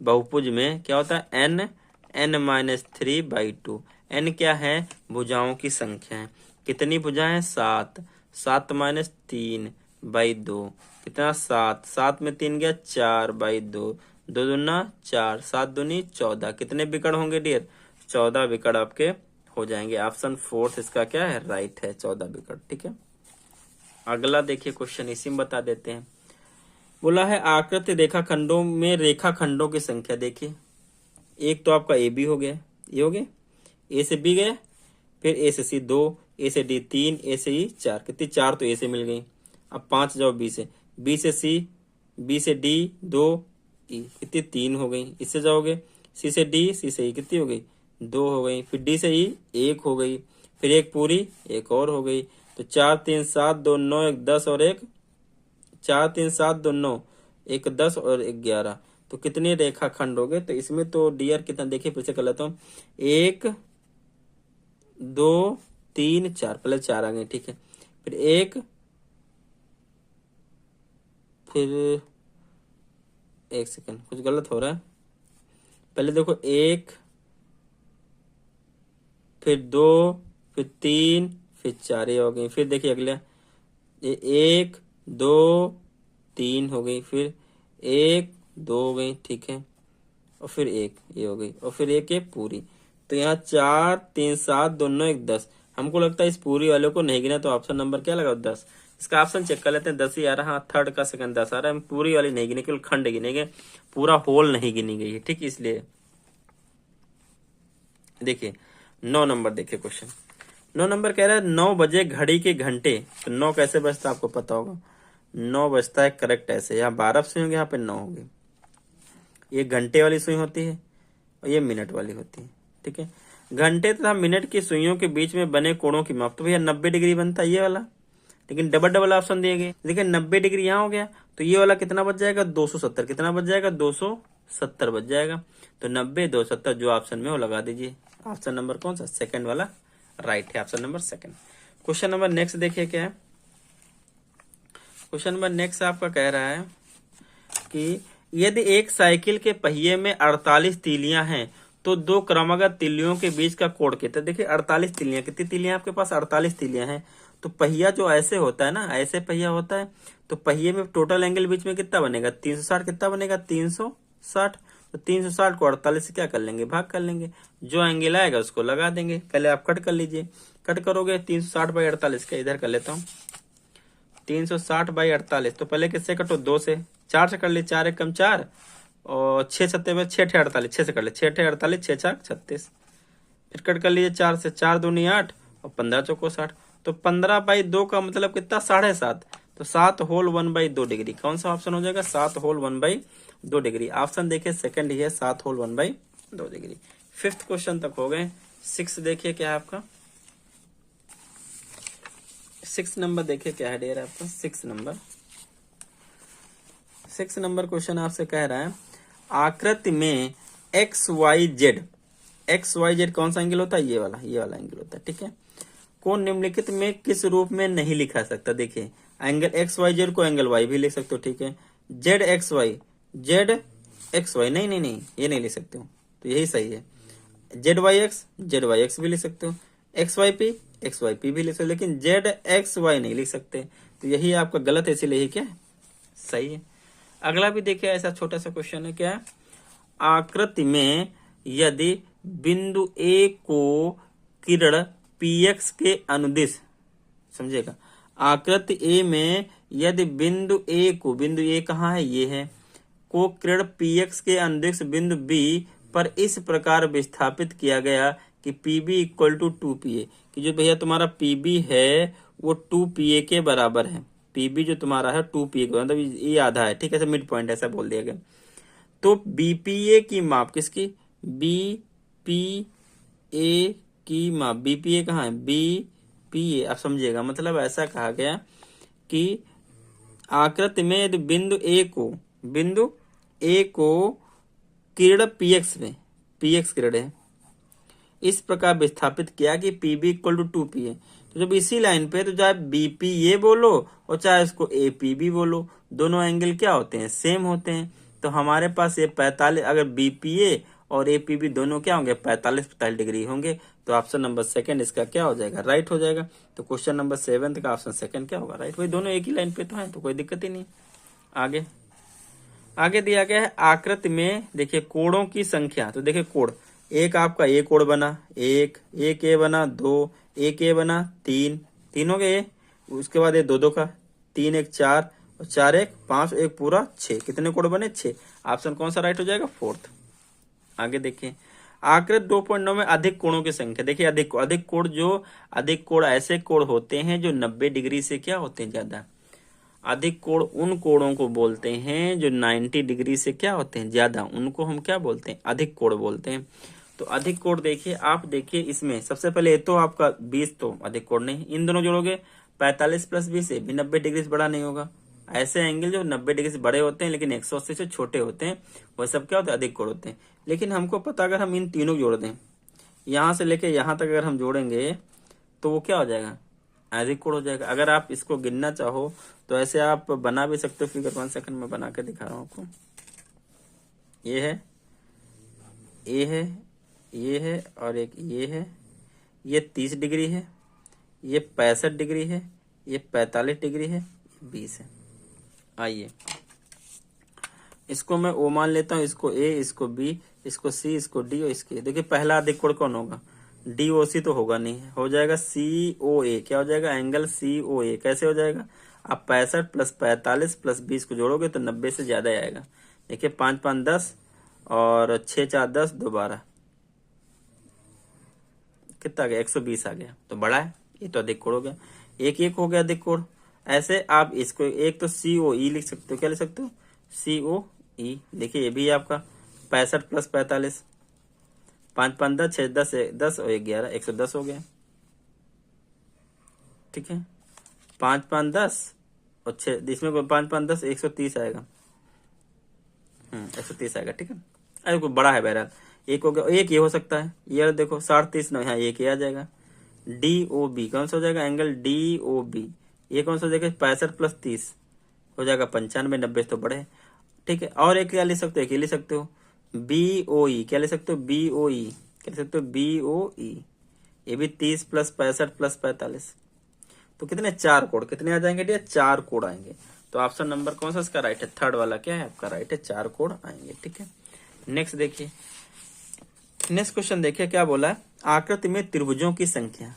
बहुभुज में, क्या होता है, n-3/2। n क्या है, भुजाओं की संख्या है। कितनी भुजाएं, 7। 7 - 3/2 कितना, 7। 7 में 3 गया, 4/2। 2 दूना 4, 7 दूनी 14। कितने विकर्ण होंगे डियर, 14 विकर्ण आपके हो जाएंगे। ऑप्शन फोर्थ इसका क्या है, राइट है, 14 विकर्ण, ठीक है। अगला देखिए क्वेश्चन, इसी में बता देते हैं। बोला है आकृति रेखाखंडों में रेखाखंडों की संख्या। देखिए एक तो आपका ए बी हो गया, ये हो गया, ए से बी गया, फिर ए से सी 2, ए से डी 3, ए से ई 4। कितनी, 4 तो ए से मिल गई। अब 5 जाओ बी से, बी से सी, बी से डी 2, ई कितनी, 3 हो गई। इससे जाओगे सी से डी, सी से ई कितनी हो गई, 2 हो गई। फिर डी से ई 1 हो गई, फिर एक पूरी एक और हो गई। तो 4 3 7 2 9 1 10 और एक 4 3 7 2 9 एक 10 और एक 11। तो कितने रेखाखंड हो गए, तो इसमें तो डियर कितना, देखिए फिर से कर लेता हूँ, 1 2 3 4, पहले 4 आ गए, ठीक है। फिर एक, फिर एक सेकंड, कुछ गलत हो रहा है। पहले देखो 1, फिर 2, फिर 3, फिर 4, ये हो गई। फिर देखिए अगले 1 2 3 हो गई, फिर 1 2 हो गई, ठीक है, और फिर एक ये हो गई, और फिर एक ये पूरी। तो यहाँ 4 3 7 2 9 1 10। हमको लगता है इस पूरी वाले को नहीं गिना, तो ऑप्शन नंबर क्या लगा, 10। इसका ऑप्शन चेक कर लेते हैं, 10 ही आ रहा है। हाँ, थर्ड का सेकंड 10 आ रहा है। हम पूरी वाली नहीं गिने, केवल खंड गिनेंगे, पूरा होल नहीं गिनी गई है, ठीक। इसलिए देखिए 9 नंबर, देखिए क्वेश्चन 9 नंबर कह रहा है 9 बजे घड़ी के घंटे। तो 9 कैसे बजता है आपको पता होगा, 9 बजता है करेक्ट ऐसे, यहाँ 12 सुई होंगे, यहाँ पे 9 होंगे। ये घंटे वाली सुई होती है और ये मिनट वाली होती है, ठीक है। घंटे तथा मिनट की सुइयों के बीच में बने कोणों की माप, तो भैया 90 डिग्री बनता है ये वाला, लेकिन डबल डबल ऑप्शन दिए गए। देखिए 90 डिग्री यहाँ हो गया, तो ये वाला कितना बच जाएगा, 270। कितना बच जाएगा, 270 बच जाएगा। तो 90 270 जो ऑप्शन में वो लगा दीजिए। ऑप्शन नंबर कौन सा, सेकंड वाला राइट है, option number second. Question number next देखिए क्या है। क्वेश्चन नंबर नेक्स्ट आपका कह रहा है कि यदि एक साइकिल के पहिए में 48 तीलियां हैं तो दो क्रमागत तीलियों के बीच का कोण कितना। देखिए 48 तीलियां, कितनी तीलियां आपके पास, 48 तीलियां हैं। तो पहिया जो ऐसे होता है ना, ऐसे पहिया होता है, तो पहिए में टोटल एंगल बीच में कितना बनेगा, 360। कितना बनेगा, 360। तो 360 को 48 से क्या कर लेंगे, भाग कर लेंगे। जो एंगल आएगा उसको लगा देंगे। पहले आप कट कर लीजिए। कट करोगे 360/48 का, इधर कर लेता हूँ 360/48। तो पहले किससे कटो, 2 से। 4 से कर ले, 4 एक कम 4 और 6 सत्ते में 6 48, 6 से कर ले, 6 48, 6 4 36। फिर कट कर लीजिए 4 से, 4 दूनी 8 और 15 चौको 60। तो 15/2 का मतलब कितना, 7.5। तो 7 होल 1/2 डिग्री। कौन सा ऑप्शन हो जाएगा, 7 होल 1/2 डिग्री। ऑप्शन देखिए सेकंड ही है, 7 होल 1/2 डिग्री। 5th क्वेश्चन तक हो गए। 6 देखिए क्या है आपका, 6 नंबर देखिए क्या है डेयर आपका। 6 नंबर क्वेश्चन आपसे कह रहा है आकृति में XYZ कौन सा एंगल होता है, ये वाला एंगल होता है, ठीक है। को निम्नलिखित में किस रूप में नहीं लिखा सकता। देखिए एंगल XYZ को एंगल Y भी लिख सकते हो, ठीक है। ZXY नहीं ये नहीं लिख सकते हो, तो यही सही है। ZYX भी लिख सकते हो। XYP भी लिख सकते हो, लेकिन ZXY नहीं लिख सकते, तो यही आपका गलत है, इसीलिए क्या है, सही है। अगला भी देखिए ऐसा छोटा सा क्वेश्चन है, क्या है, आकृति में यदि बिंदु A को किरण PX के अनुदिश, समझेगा, आकृति A में यदि बिंदु A कहाँ है, ये है, को किरण PX के अनुदिश बिंदु B पर इस प्रकार विस्थापित किया गया कि PB इक्वल टू 2PA, कि जो भैया तुम्हारा PB है वो 2PA के बराबर है। PB जो तुम्हारा है 2PA के, मतलब ये आधा है, ठीक है, मिड पॉइंट ऐसा बोल दिया गया। तो BPA की माप किसकी, BPA की माप, BPA कहाँ है, BPA, आप समझिएगा, मतलब ऐसा कहा गया कि आकृति में यदि बिंदु A को किरण PX में, PX किरण है, इस प्रकार विस्थापित किया कि PB इक्वल टू 2PA। तो जब इसी लाइन पे, तो चाहे BPA बोलो और चाहे इसको APB बोलो, दोनों एंगल क्या होते हैं, सेम होते हैं। तो हमारे पास ये 45, अगर BPA और APB दोनों क्या होंगे, 45 डिग्री होंगे। तो ऑप्शन नंबर सेकंड इसका क्या हो जाएगा, राइट हो जाएगा। तो क्वेश्चन नंबर 7 का ऑप्शन सेकंड क्या होगा, राइट। वही दोनों एक ही लाइन पे तो है, तो कोई दिक्कत ही नहीं। आगे दिया गया है आकृति में, देखिए कोणों की संख्या। तो देखिए कोण, एक आपका A कोण बना, एक A बना, 2 एक A बना, 3 हो गए। उसके बाद ये 2 का 3 1 4 और 4 1 5 एक पूरा 6। कितने कोण बने, 6। ऑप्शन कौन सा राइट हो जाएगा, 4th। आगे देखिए आकृति 2.9 में अधिक कोणों की संख्या। देखिए अधिक कोण ऐसे कोण होते हैं जो 90 डिग्री से क्या होते हैं, ज्यादा। अधिक कोण उन कोणों को बोलते हैं जो 90 डिग्री से क्या होते हैं, ज्यादा, उनको हम क्या बोलते हैं, अधिक कोण बोलते हैं। तो अधिक कोण देखिए, आप देखिए इसमें सबसे पहले तो आपका 20 तो अधिक कोण नहीं, इन दोनों जोड़ोगे 45 + 20 भी 90 डिग्री से बड़ा नहीं होगा। ऐसे एंगल जो 90 डिग्री से बड़े होते हैं लेकिन 180 से छोटे होते हैं, वह सब क्या होते हैं, अधिक कोण होते हैं। लेकिन हमको पता, अगर हम इन तीनों जोड़ दें, यहां से लेके यहां तक अगर हम जोड़ेंगे तो वो क्या हो जाएगा, अधिक कोण हो जाएगा। अगर आप इसको गिनना चाहो तो ऐसे आप बना भी सकते हो, फिगर 1 सेकंड में बना के दिखा रहा हूं आपको। ये है, ये है और एक ये है। ये 30 डिग्री है, ये 65 डिग्री है, ये 45 डिग्री है, 20 है। आइए इसको मैं O मान लेता हूँ, इसको A, इसको B, इसको C, इसको D और इसके। देखिए पहला अधिक कोण कौन होगा, DOC तो होगा नहीं, हो जाएगा COA। क्या हो जाएगा, एंगल COA। कैसे हो जाएगा, आप 65 + 45 + 20 को जोड़ोगे तो 90 से ज्यादा आएगा। देखिए 5 5 10 और 6 4 10 2 12, कितना आ गया, 120 आ गया। तो बड़ा है, ये तो अधिक कोण हो गया। एक हो गया अधिक कोण। ऐसे आप इसको एक तो COE लिख सकते हो, क्या लिख सकते हो, COE। देखिए ये भी आपका 65 + 45, 5 5 10 6 10 10 और 1 11, 110 हो गया। ठीक है, 5 5 10 और 6, इसमें 5 5 10 130 आएगा। 130 आएगा, ठीक है। अरे कोई बड़ा है, बहरहाल एक हो गया। एक ये हो सकता है, ये देखो 30 ना, यहाँ एक ये आ जाएगा। DOB कौन सा हो जाएगा, एंगल DOB। ये कौन सा हो जाएगा, 65 + 30 हो जाएगा 95, 90 तो बड़े, ठीक है। और एक क्या ले सकते हो, एक ये ले सकते हो BOE, क्या ले सकते हो BOE, क्या ले सकते हो BOE। ये भी 30 + 65 + 45, तो कितने, 4 कोण कितने आ जाएंगे डियर, 4 कोण आएंगे। तो ऑप्शन नंबर कौन सा इसका राइट है, थर्ड वाला क्या है आपका राइट है, 4 कोण आएंगे, ठीक है। नेक्स्ट देखिए, नेक्स्ट क्वेश्चन देखिए क्या बोला है, आकृति में त्रिभुजों की संख्या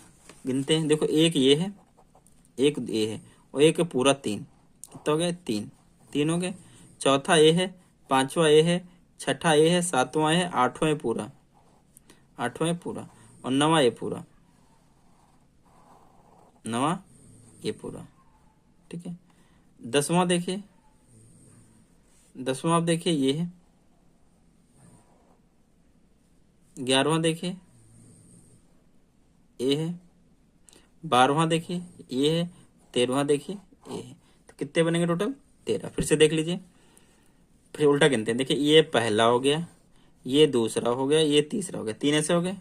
गिनते हैं। देखो एक ये है, एक ये है, और एक है पूरा 3, कितना हो गया, 3, 3 हो गए। चौथा ये है, पांचवा ये है, छठा ये है, सातवां है, आठवां पूरा, आठवां पूरा, और नवा ये पूरा, नवा ये पूरा, ठीक है। 10वां देखिए, 10वां आप देखिए ये है, 11वां देखिए ये है, 12वां देखिए ये है, 13वां देखिए ये है। तो कितने बनेंगे टोटल, 13। फिर से देख लीजिए, फिर उल्टा गिनते हैं। देखिए ये पहला हो गया, ये दूसरा हो गया, ये तीसरा हो गया, 3 ऐसे हो गए।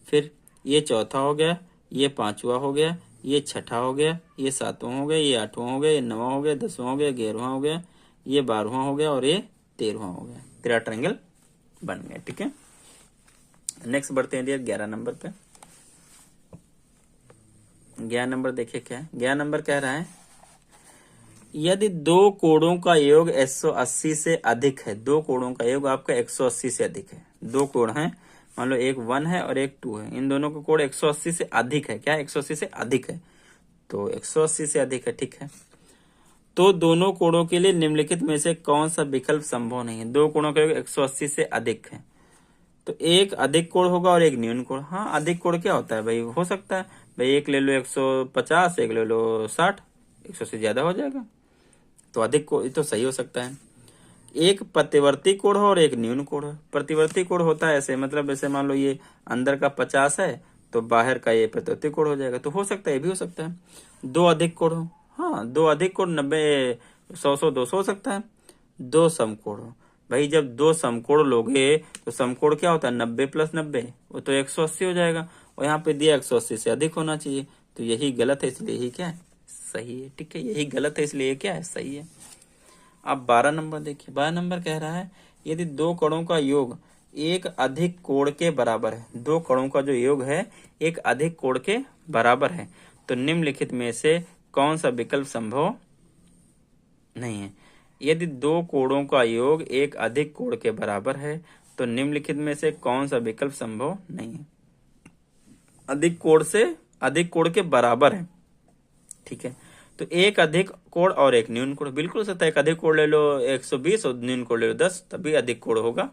फिर ये चौथा हो गया, ये पांचवा हो गया, ये छठा हो गया, ये सातवां हो गया, ये आठवां हो गया, ये नौवां हो गया, 10वां हो गया, 11वां हो गया, ये 12वां हो गया, और ये 13वां हो गया। 13 ट्रायंगल बन गए, ठीक है। नेक्स्ट बढ़ते हैं डियर 11 नंबर पे। 11 नंबर देखिए क्या है, 11 नंबर कह रहा है, यदि दो कोणों का योग 180 से अधिक है, दो कोणों का योग आपका 180 से अधिक है, दो कोण हैं, मान लो एक 1 है और एक 2 है, इन दोनों का कोण 180 से अधिक है, क्या 180 से अधिक है, तो 180 से अधिक है, ठीक है। तो दोनों कोणों के लिए निम्नलिखित में से कौन सा विकल्प संभव नहीं है। दो कोणों का योग 180 से अधिक है, तो एक अधिक कोण होगा और एक न्यून कोण। हाँ, अधिक कोण क्या होता है भाई, हो सकता है भाई एक ले लो 150, एक ले लो 60, 100 से ज्यादा हो जाएगा, तो अधिक कोण तो सही हो सकता है। एक प्रतिवर्ती कोण हो और एक न्यून कोण हो। प्रतिवर्ती कोण होता है ऐसे, मतलब ऐसे मान लो ये अंदर का 50 है तो बाहर का ये प्रतिवर्ती कोण हो जाएगा, तो हो सकता है, ये भी हो सकता है। दो अधिक कोण हो, हाँ दो अधिक कोण 90, 100, 200 हो सकता है। दो समकोण हो, भाई जब दो समकोण लोगे तो समकोण क्या होता है, 90 + 90, वो तो 180 हो जाएगा, और यहाँ पे दिया 180 से अधिक होना चाहिए, तो यही गलत है, इसलिए यही क्या है, सही है, ठीक है। यही गलत है, इसलिए क्या है, सही है। अब 12 नंबर देखिए, 12 नंबर कह रहा है, यदि दो कणों का योग एक अधिक कोण के बराबर है, दो कणों का जो योग है एक अधिक कोण के बराबर है, तो निम्नलिखित में से कौन सा विकल्प संभव नहीं है। यदि दो कोणों का योग एक अधिक कोण के बराबर है, तो निम्नलिखित में से कौन सा विकल्प संभव नहीं है। अधिक कोण से अधिक कोण के बराबर है, ठीक है। तो एक अधिक कोण और एक न्यून कोण, बिल्कुल सकता है, एक अधिक कोण ले लो 120 और न्यून कोण ले लो 10, तभी अधिक कोण होगा।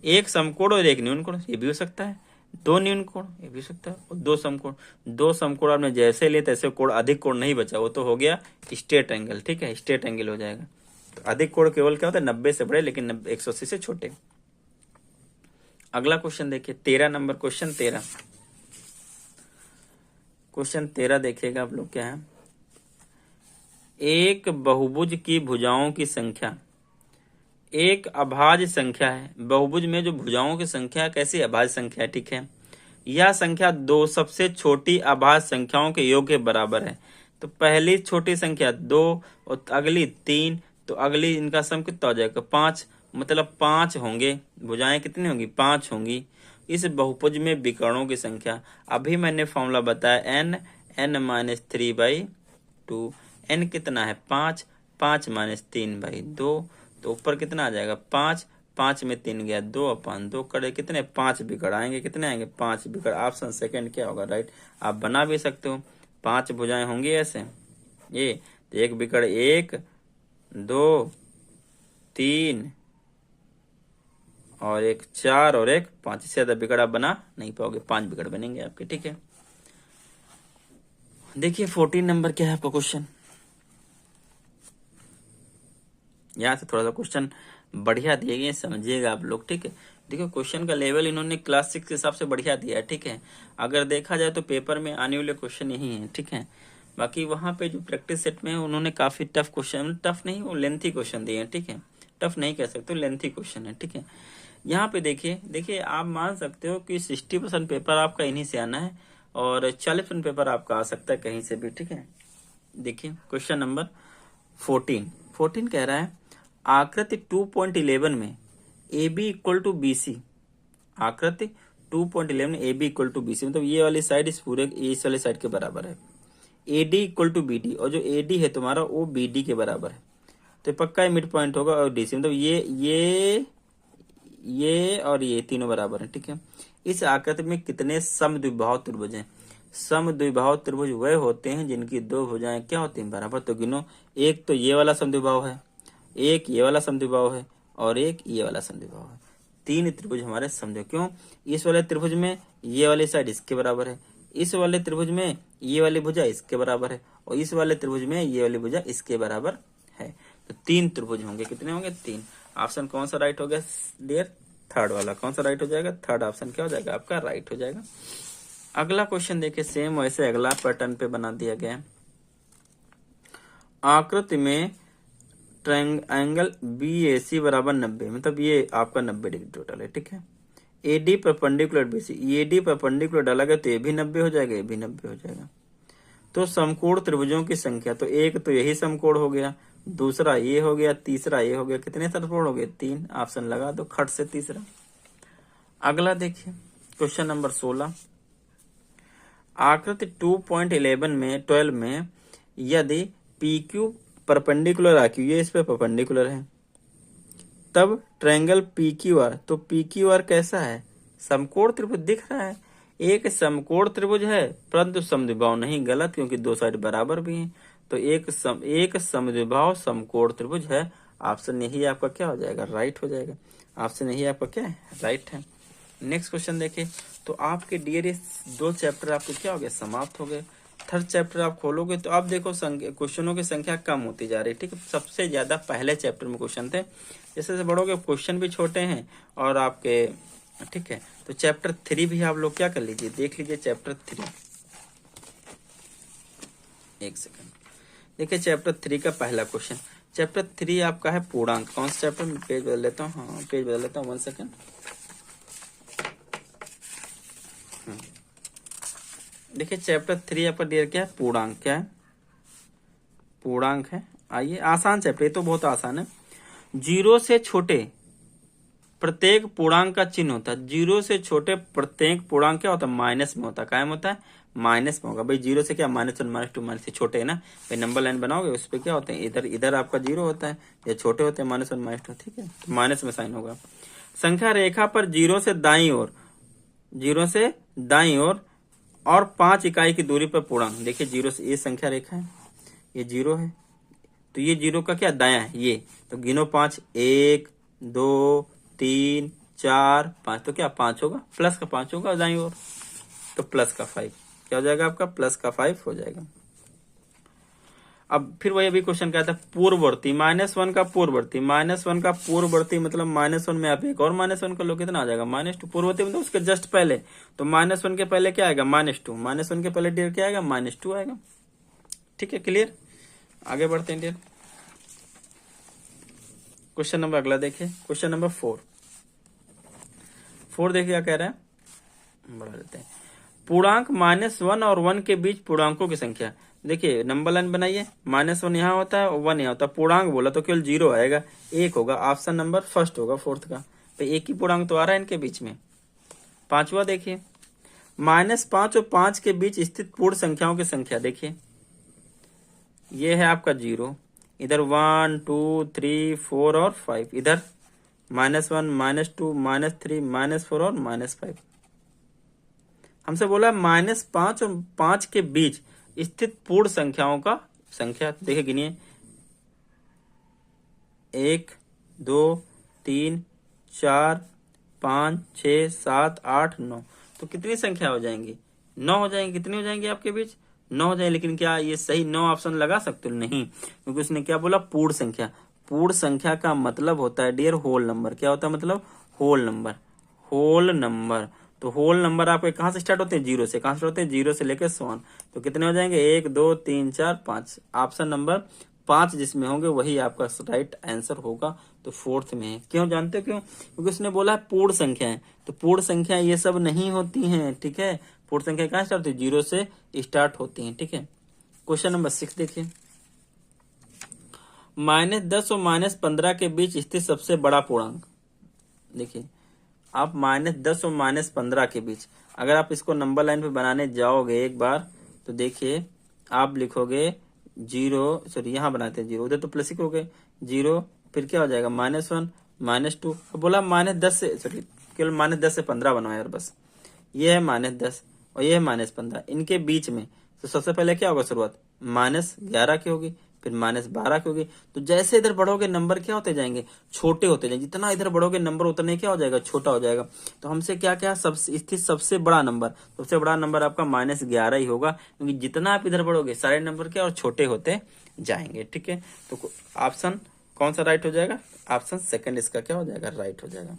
एक समकोण और एक न्यून कोण, ये भी हो सकता है। दो न्यून कोण, ये भी हो सकता है। और दो समकोण, दो समकोण आपने जैसे लिए तैसे कोण, अधिक कोण नहीं बचा, वो तो हो गया स्ट्रेट एंगल, ठीक है, स्ट्रेट एंगल हो जाएगा। तो अधिक कोण केवल क्या होता है, 90 से बड़े, लेकिन 180 से छोटे। अगला क्वेश्चन देखिए, 13 नंबर क्वेश्चन 13, क्वेश्चन 13 देखिएगा आप लोग क्या है। एक बहुभुज की भुजाओं की संख्या एक अभाज्य संख्या है। बहुभुज में जो भुजाओं की संख्या कैसी अभाज्य संख्या है, ठीक है। यह संख्या दो सबसे छोटी अभाज्य संख्याओं के योग के बराबर है। तो पहली छोटी संख्या 2 और अगली 3, तो अगली इनका सम कितना हो जाएगा, 5, मतलब 5 होंगे। भुजाएं कितनी होंगी, 5 होंगी। इस बहुभुज में विकर्णों की संख्या, अभी मैंने फॉर्मूला बताया, n(3/2), n कितना है 5, 5 - 3/2, तो ऊपर कितना आ जाएगा 5, 5 में 3 गया 2/2, करे कितने 5 बिगड़ आएंगे, कितने आएंगे 5 बिगड़। ऑप्शन सेकंड क्या होगा, राइट। आप बना भी सकते हो, 5 भुजाएं होंगी ऐसे, ये तो एक बिगड़ 1, 2, 3 और एक 4 और एक 5, इससे ज्यादा बिगड़ आप बना नहीं पाओगे, 5 बिगड़ बनेंगे आपके, ठीक है। देखिए 14 नंबर क्या है आपका क्वेश्चन। यहाँ से थोड़ा सा क्वेश्चन बढ़िया दिए गए, समझिएगा आप लोग, ठीक है। देखो क्वेश्चन का लेवल इन्होंने क्लास 6 के हिसाब से बढ़िया दिया है, ठीक है। अगर देखा जाए तो पेपर में आने वाले क्वेश्चन यही है, ठीक है। बाकी वहां पे जो प्रैक्टिस सेट में है उन्होंने काफी टफ क्वेश्चन, टफ नहीं, वो लेंथी क्वेश्चन दिए हैं, ठीक है। टफ नहीं कह सकते, लेंथी क्वेश्चन है, ठीक है। यहाँ पे देखिए आप मान सकते हो कि 60% पेपर आपका इन्हीं से आना है, और 40 पेपर आपका आ सकता है कहीं से भी, ठीक है। देखिए क्वेश्चन नंबर 14 कह रहा है आकृति 2.11 में A B equal to B C, आकृति 2.11 A B equal to B C, मतलब ये वाली साइड इस पूरे इस वाली साइड के बराबर है। A D equal to B D, और जो ए डी है तुम्हारा वो बी डी के बराबर है, तो पक्का मिड पॉइंट होगा। और डी सी मतलब ये और ये तीनों बराबर है, ठीक है। इस आकृति में कितने समद्विबाहु त्रिभुज हैं? समद्विबाहु त्रिभुज वह होते हैं जिनकी दो भुजाएं क्या होती हैं? बराबर। तो गिनो, एक तो ये वाला समद्विबाहु है, एक ये वाला समद्विबाहु है, और एक ये वाला समद्विबाहु है। 3 त्रिभुज हमारे समद्विबाहु। क्यों? इस वाले त्रिभुज में ये वाली साइड इसके बराबर है, इस वाले त्रिभुज में ये वाली भुजा इसके बराबर है, और इस वाले त्रिभुज में ये वाली भुजा इसके बराबर है। तो 3 त्रिभुज होंगे। कितने होंगे? 3। ऑप्शन कौन सा राइट हो गया डियर? थर्ड वाला। कौन सा राइट हो जाएगा? थर्ड ऑप्शन क्या हो जाएगा आपका? राइट हो जाएगा। अगला क्वेश्चन देखिए, सेम वैसे अगला पैटर्न पे बना दिया गया है। आकृति में ट्रायंगल बी ए सी बराबर 90, मतलब ये आपका 90 डिग्री टोटल है, ठीक है। A D perpendicular B C, A D perpendicular डाला गया तो ये भी 90 हो जाएगा, ये भी 90 हो जाएगा। तो समकोण त्रिभुजों की संख्या, तो एक तो यही समकोण हो गया, दूसरा ये हो गया, तीसरा ये हो गया। कितने समकोण हो गए? 3। ऑप्शन लगा दो खट से तीसरा। अगला देखिए क्वेश्चन नंबर 16, आकृति 2.12 में यदि P Q perpendicular R Q, ये इस पे परपेंडिकुलर है, तब ट्रायंगल पी क्यू आर, तो पी क्यू आर कैसा है? समकोण त्रिभुज दिख रहा है, एक समकोण त्रिभुज है परंतु समद्विबाहु नहीं। गलत, क्योंकि दो साइड बराबर भी हैं। तो एक समद्विबाहु समकोण त्रिभुज है। ऑप्शन यही आपका क्या हो जाएगा? राइट हो जाएगा। ऑप्शन यही आपका क्या है? राइट है। नेक्स्ट क्वेश्चन देखिए, तो आपके डियर 2 चैप्टर आपके क्या हो गए? समाप्त हो गए। थर्ड चैप्टर आप खोलोगे तो आप देखो क्वेश्चनों की संख्या कम होती जा रही है, ठीक है। सबसे ज्यादा पहले चैप्टर में क्वेश्चन थे, जैसे जैसे बढ़ोगे क्वेश्चन भी छोटे हैं और आपके, ठीक है। तो चैप्टर 3 भी आप लोग क्या कर लीजिए, देख लीजिए चैप्टर 3। एक सेकंड देखिए, चैप्टर 3 का पहला क्वेश्चन। चैप्टर 3 आपका है पूर्णांक। कौन सा चैप्टर? मैं पेज बदल लेता हूँ, हाँ पेज बदल लेता हूँ, 1 सेकंड। देखिए चैप्टर 3 आपका डियर क्या है? पूर्णांक। क्या है? पूर्णांक है। आइए, आसान चैप्टर, ये तो बहुत आसान है। 0 से छोटे प्रत्येक पूर्णांक का चिन्ह होता है। 0 से छोटे प्रत्येक पूर्णांक क्या होता है? माइनस में होता है। कायम होता है? माइनस में होगा। भाई 0 से क्या? -1, -2, -3 छोटे है ना भाई। नंबर लाइन बनाओगे उस पर क्या होते हैं? इधर आपका 0 होता है, या छोटे होते हैं -1, -2, ठीक है। तो माइनस में साइन होगा। संख्या रेखा पर 0 से दाईं ओर, 0 से दाईं ओर और 5 इकाई की दूरी पर पूर्णांक। देखिए 0 से, ये संख्या रेखा है, ये 0 है, तो ये 0 का क्या? दायां है ये। तो गिनो 5, 1 2 3 4 5, तो क्या 5 होगा? प्लस का 5 होगा दाईं ओर, तो प्लस का 5 क्या हो जाएगा आपका? प्लस का 5 हो जाएगा। अब फिर वही अभी क्वेश्चन कहता है पूर्ववर्ती, -1 का पूर्ववर्ती, -1 का पूर्ववर्ती मतलब -1 में आप एक और -1 का लो, कितना आ जाएगा? -2। पूर्ववर्ती मतलब उसके जस्ट पहले, तो -1 के पहले क्या आएगा? -2। -1 के पहले डियर क्या आएगा? -2 आएगा, ठीक है। क्लियर? आगे बढ़ते हैं डियर। क्वेश्चन नंबर अगला देखिए, क्वेश्चन नंबर 4 देखिए क्या कह रहा है, बढ़ा देते हैं। पूर्णांक -1 और 1 के बीच पूर्णांकों की संख्या। देखिए नंबर लाइन बनाइए, -1 यहाँ होता है और 1 यहाँ होता है। पूर्णांक बोला तो केवल 0 आएगा, 1 होगा। ऑप्शन नंबर फर्स्ट होगा, 4th का। तो एक ही पूर्णांक तो आ रहा है इनके बीच में। 5वां देखिए, -5 और 5 के बीच स्थित पूर्ण संख्याओं की संख्या। देखिए ये है आपका 0, इधर 1 2 3 4 और 5, इधर -1 -2 -3 -4 और -5। हमसे बोला -5 और 5 के बीच स्थित पूर्ण संख्याओं का संख्या। देखिए गिनिए, 1 2 3 4 5 6 7 8 9, तो कितनी संख्या हो जाएंगी? 9 हो जाएंगी। कितनी हो जाएंगी आपके बीच? 9 हो जाए। लेकिन क्या ये सही 9 ऑप्शन लगा सकते हो? नहीं, क्योंकि उसने क्या बोला? पूर्ण संख्या। पूर्ण संख्या का मतलब होता है डियर होल नंबर। क्या होता है मतलब? Whole number. होल नंबर, तो होल नंबर आपके कहाँ से स्टार्ट होते हैं? 0 से। कहाँ से होते हैं? 0 से लेकर 100। तो कितने हो जाएंगे? 1 2 3 4 5। ऑप्शन नंबर 5 जिसमें होंगे वही आपका राइट आंसर होगा। तो 4th में है। क्यों जानते हो क्यों? क्योंकि उसने बोला है पूर्ण संख्या है, तो पूर्ण संख्या ये सब नहीं होती हैं, ठीक है। पूर्ण संख्या कहाँ स्टार्ट होती है, 0 से स्टार्ट होती है। ठीक है, क्वेश्चन नंबर 6 देखिए, -10 और -15 के बीच स्थित सबसे बड़ा पूर्णांक। देखिए आप -10 और -15 के बीच अगर आप इसको नंबर लाइन पे बनाने जाओगे एक बार, तो देखिए आप लिखोगे 0, सॉरी यहाँ बनाते हैं 0, उधर तो प्लस ही करोगे 0, फिर क्या हो जाएगा -1 -2, बोला -10 से, सॉरी केवल -10 से 15 बनाओ यार बस। ये है -10 और ये है -15, इनके बीच में तो सबसे पहले क्या होगा, शुरुआत -11 की होगी, फिर -12 की होगी। तो जैसे इधर बढ़ोगे नंबर क्या होते जाएंगे, छोटे होते जाएंगे। जितना इधर बढ़ोगे नंबर उतने क्या हो जाएगा, छोटा हो जाएगा। तो हमसे क्या क्या सबसे स्थित सबसे बड़ा नंबर आपका -11 ही होगा, क्योंकि जितना आप इधर बढ़ोगे सारे नंबर क्या और छोटे होते जाएंगे। ठीक है, तो ऑप्शन कौन सा राइट हो जाएगा, ऑप्शन सेकंड इसका क्या हो जाएगा, राइट हो जाएगा।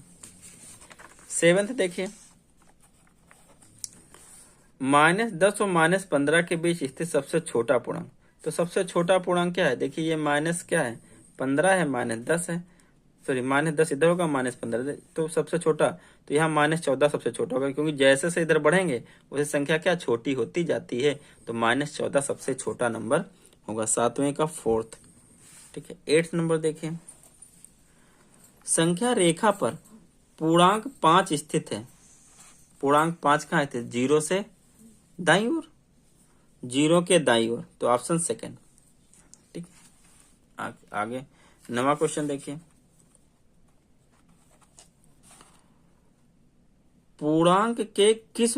7th देखिए, -10 और -15 के बीच स्थित सबसे छोटा पूर्णांक। तो सबसे छोटा पूर्णांक क्या है, देखिए ये माइनस क्या है, 15 है, -10 है, सॉरी -10 इधर होगा, -15, तो सबसे छोटा तो यहाँ -14 सबसे छोटा होगा, क्योंकि जैसे से इधर बढ़ेंगे वैसे संख्या क्या छोटी होती जाती है। तो -14 सबसे छोटा नंबर होगा, 7वें का 4th। ठीक है, 8th नंबर देखिए, संख्या रेखा पर पूर्णांक 5 स्थित है। पूर्णांक 5 कहाँ थे, 0 से दाईं ओर, 0 के दाईं ओर, तो ऑप्शन सेकंड। ठीक, आगे 9वां क्वेश्चन देखिए, पूर्णांक के किस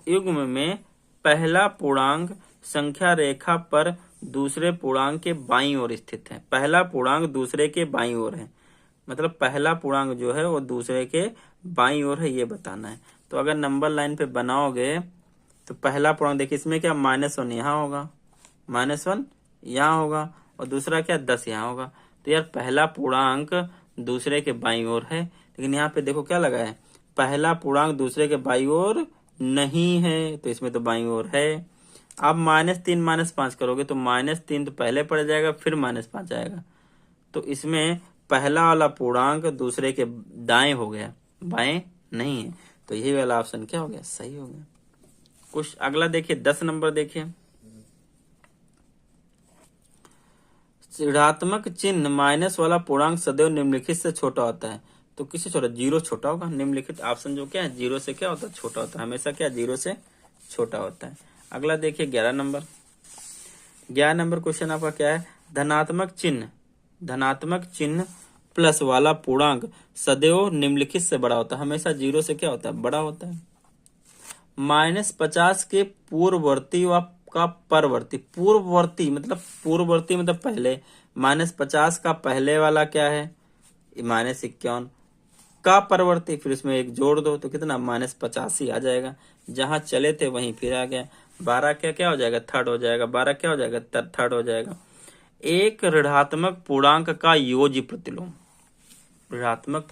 युग्म में पहला पूर्णांक संख्या रेखा पर दूसरे पूर्णांक के बाईं ओर स्थित है। पहला पूर्णांक दूसरे के बाईं ओर है, मतलब पहला पूर्णांक जो है वो दूसरे के बाईं ओर है, ये बताना है। तो अगर नंबर लाइन पे बनाओगे तो पहला पूर्णांक देखिए, इसमें क्या -1 यहाँ होगा, -1 यहाँ होगा, और दूसरा क्या 10 यहाँ होगा। तो यार पहला पूर्णांक दूसरे के बाईं ओर है, लेकिन यहाँ पे देखो क्या लगा है, पहला पूर्णांक दूसरे के बाईं ओर नहीं है, तो इसमें तो बाईं ओर है। आप -3 -5 करोगे तो -3 तो पहले पड़ जाएगा, फिर -5 आएगा। तो इसमें पहला वाला पूर्णांक दूसरे के दाएं हो गया, बाएं नहीं है। तो यही वाला ऑप्शन क्या हो गया, सही हो गया। कुछ अगला देखिए, 10 नंबर देखिए, ऋणात्मक चिन्ह माइनस वाला पूर्णांक सदैव निम्नलिखित से छोटा होता है। तो किससे छोटा, 0 छोटा होगा। निम्नलिखित ऑप्शन जो क्या है, 0 से क्या होता है, छोटा होता है, हमेशा क्या 0 से छोटा होता है। अगला देखिए 11 नंबर। 11 नंबर क्वेश्चन आपका क्या है, धनात्मक चिन्ह प्लस वाला पूर्णांक सदैव निम्नलिखित से बड़ा होता है। हमेशा 0 से क्या होता है, बड़ा होता है। -50 के पूर्ववर्ती व का परवर्ती, पूर्ववर्ती मतलब पहले, -50 का पहले वाला क्या है, -51 का परवर्ती, फिर उसमें एक जोड़ दो तो कितना, -85 आ जाएगा। जहां चले थे वहीं फिर आ गया। 12 क्या हो जाएगा, थर्ड हो जाएगा। 12 क्या हो जाएगा, थर्ड हो जाएगा। एक ऋणात्मक पूर्णांक का योज्य प्रतिलोम, ऋणात्मक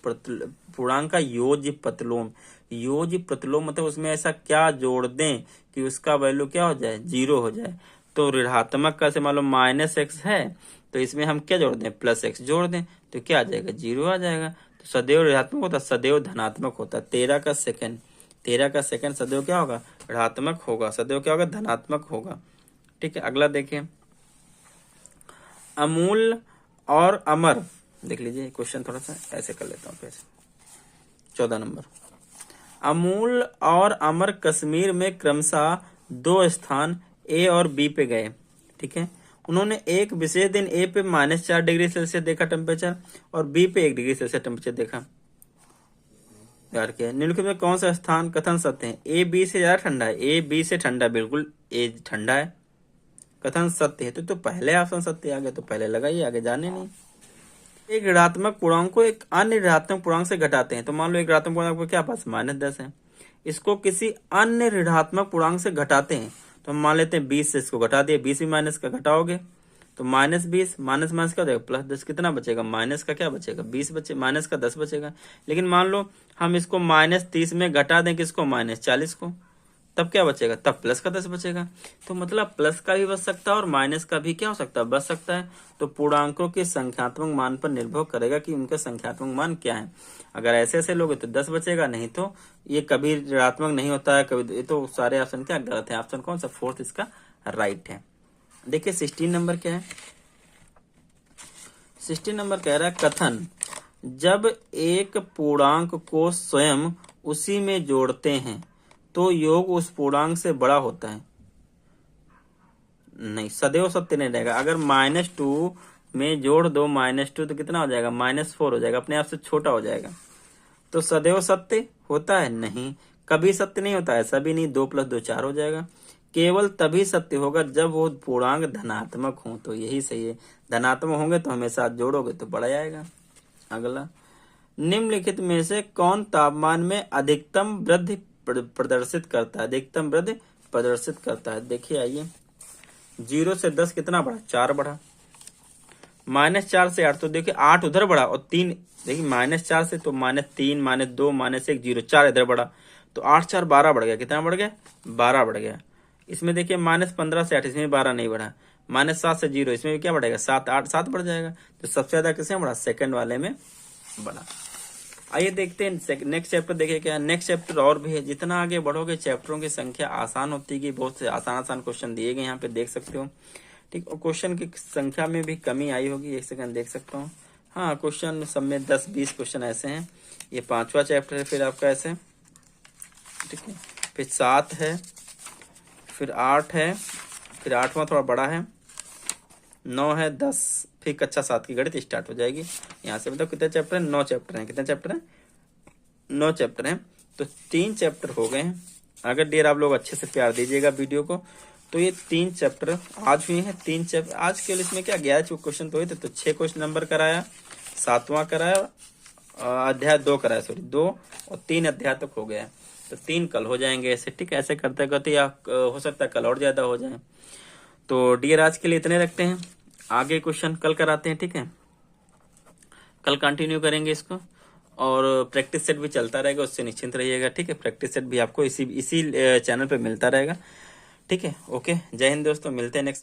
पूर्णांक का योज्य प्रतिलोम, योज्य प्रतिलोम मतलब उसमें ऐसा क्या जोड़ दें कि उसका वैल्यू क्या हो जाए, 0 हो जाए। तो ऋणात्मक का से मान लो -x है, तो इसमें हम क्या जोड़ दें, +x जोड़ दें, तो क्या आ जाएगा, 0 आ जाएगा। तो सदैव ऋणात्मक होता, सदैव धनात्मक होता। 13 का सेकंड सदैव क्या होगा, ऋणात्मक होगा, सदैव क्या होगा, धनात्मक होगा। ठीक है, अगला देखिए, अमूल और अमर, देख लीजिए क्वेश्चन थोड़ा सा ऐसे कर लेता हूँ फिर। 14 नंबर, अमूल और अमर कश्मीर में क्रमशः 2 स्थान ए और बी पे गए। ठीक है, उन्होंने एक विशेष दिन ए पे -4 डिग्री सेल्सियस देखा टेम्परेचर, और बी पे 1 डिग्री सेल्सियस टेम्परेचर देखा। यार क्या निम्नलिखित में कौन सा स्थान कथन सत्य है, ए बी से ज्यादा ठंडा है, ए बी से ठंडा, बिल्कुल ए ठंडा है, कथन सत्य है। तो पहले ऑप्शन सत्य आ गया, तो पहले लगाइए, आगे जाने नहीं। एक ऋणात्मक पूर्णांक को एक अन्य ऋणात्मक पूर्णांक से घटाते हैं। तो मान लो एक ऋणात्मक पूर्णांक को क्या पास -10 है, इसको किसी अन्य ऋणात्मक पूर्णांक से घटाते हैं। तो हम मान लेते हैं 20 से इसको घटा दिए, 20 भी माइनस का घटाओगे तो -20 माइनस क्या हो जाएगा, +10, कितना बचेगा, माइनस का क्या बचेगा, 20 बचे, माइनस का 10 बचेगा। लेकिन मान लो हम इसको -30 में घटा दें किसको, -40 को, तब क्या बचेगा, तब प्लस का 10 बचेगा। तो मतलब प्लस का भी बच सकता है और माइनस का भी क्या हो सकता है, बच सकता है। तो पूर्णांकों के संख्यात्मक मान पर निर्भर करेगा कि उनका संख्यात्मक मान क्या है। अगर ऐसे ऐसे लोगे तो 10 बचेगा, नहीं तो ये कभी ऋणात्मक नहीं होता है कभी। ये तो सारे ऑप्शन क्या गलत है, ऑप्शन कौन सा, फोर्थ इसका राइट है। देखिए 16 नंबर क्या है, 16 नंबर कह रहा है कथन, जब एक पूर्णांक को स्वयं उसी में जोड़ते हैं तो योग उस पूर्णांक से बड़ा होता है। नहीं, सदैव सत्य नहीं रहेगा। अगर -2 में जोड़ दो -2 तो कितना हो जाएगा, -4 हो जाएगा, अपने आप से छोटा हो जाएगा। तो सदैव सत्य होता है, नहीं, कभी सत्य नहीं होता है, सभी नहीं। 2 + 2 4 हो जाएगा। केवल तभी सत्य होगा जब वो पूर्णांक धनात्मक हो, तो यही सही है। धनात्मक होंगे तो हमेशा जोड़ोगे तो बढ़ जाएगा। अगला, निम्नलिखित में से कौन तापमान में अधिकतम वृद्धि प्रदर्शित करता है, अधिकतम वृद्धि प्रदर्शित करता है। देखिए आइए, 0 से 10 कितना बढ़ा, 4 बढ़ा। -4 से 8, तो देखिए 8 उधर बढ़ा और 3, देखिए -4 से तो -3 -2 -1 0, 4 इधर बढ़ा, तो 8 4 12 बढ़ गया। कितना बढ़ गया, 12 बढ़ गया। इसमें देखिए -15 से 8, इसमें 12 नहीं बढ़ा। -7 से 0, इसमें भी क्या बढ़ेगा, 7 8 7 बढ़ जाएगा। तो सबसे ज्यादा किसमें बढ़ा, सेकंड वाले में बढ़ा। आइए देखते हैं नेक्स्ट चैप्टर। देखिए क्या नेक्स्ट चैप्टर और भी है। जितना आगे बढ़ोगे चैप्टरों की संख्या आसान होती गई, बहुत से आसान आसान क्वेश्चन दिए गए यहाँ पे देख सकते हो। ठीक, और क्वेश्चन की संख्या में भी कमी आई होगी, एक सेकंड देख सकता हूँ। हाँ, क्वेश्चन सब में 10-20 क्वेश्चन ऐसे हैं। ये 5वां चैप्टर है फिर आपका ऐसे, ठीक है। फिर 7 है, फिर 8 है, फिर 8वां थोड़ा बड़ा है, 9 है, 10, फिर कक्षा 7 की गणित स्टार्ट हो जाएगी। यहाँ से मतलब कितने चैप्टर है, 9 चैप्टर हैं। कितने चैप्टर हैं, 9 चैप्टर हैं। तो 3 चैप्टर हो गए हैं। अगर डियर आप लोग अच्छे से प्यार दीजिएगा वीडियो को, तो ये 3 चैप्टर आज हुए हैं। 3 चैप्टर आज के इसमें क्या 11 क्वेश्चन तो हुए थे, तो 6 क्वेश्चन नंबर कराया, 7वां कराया, अध्याय 2 कराया, सॉरी 2 और 3 अध्याय तक हो गया। तो 3 कल हो जाएंगे ऐसे, ठीक है। ऐसे करते करते या हो सकता है कल और ज्यादा हो जाए। तो डियर आज के लिए इतने रखते हैं, आगे क्वेश्चन कल कराते हैं, ठीक है। कल कंटिन्यू करेंगे इसको, और प्रैक्टिस सेट भी चलता रहेगा, उससे निश्चिंत रहिएगा, ठीक है। प्रैक्टिस सेट भी आपको इसी चैनल पे मिलता रहेगा, ठीक है। ओके, जय हिंद दोस्तों, मिलते हैं नेक्स्ट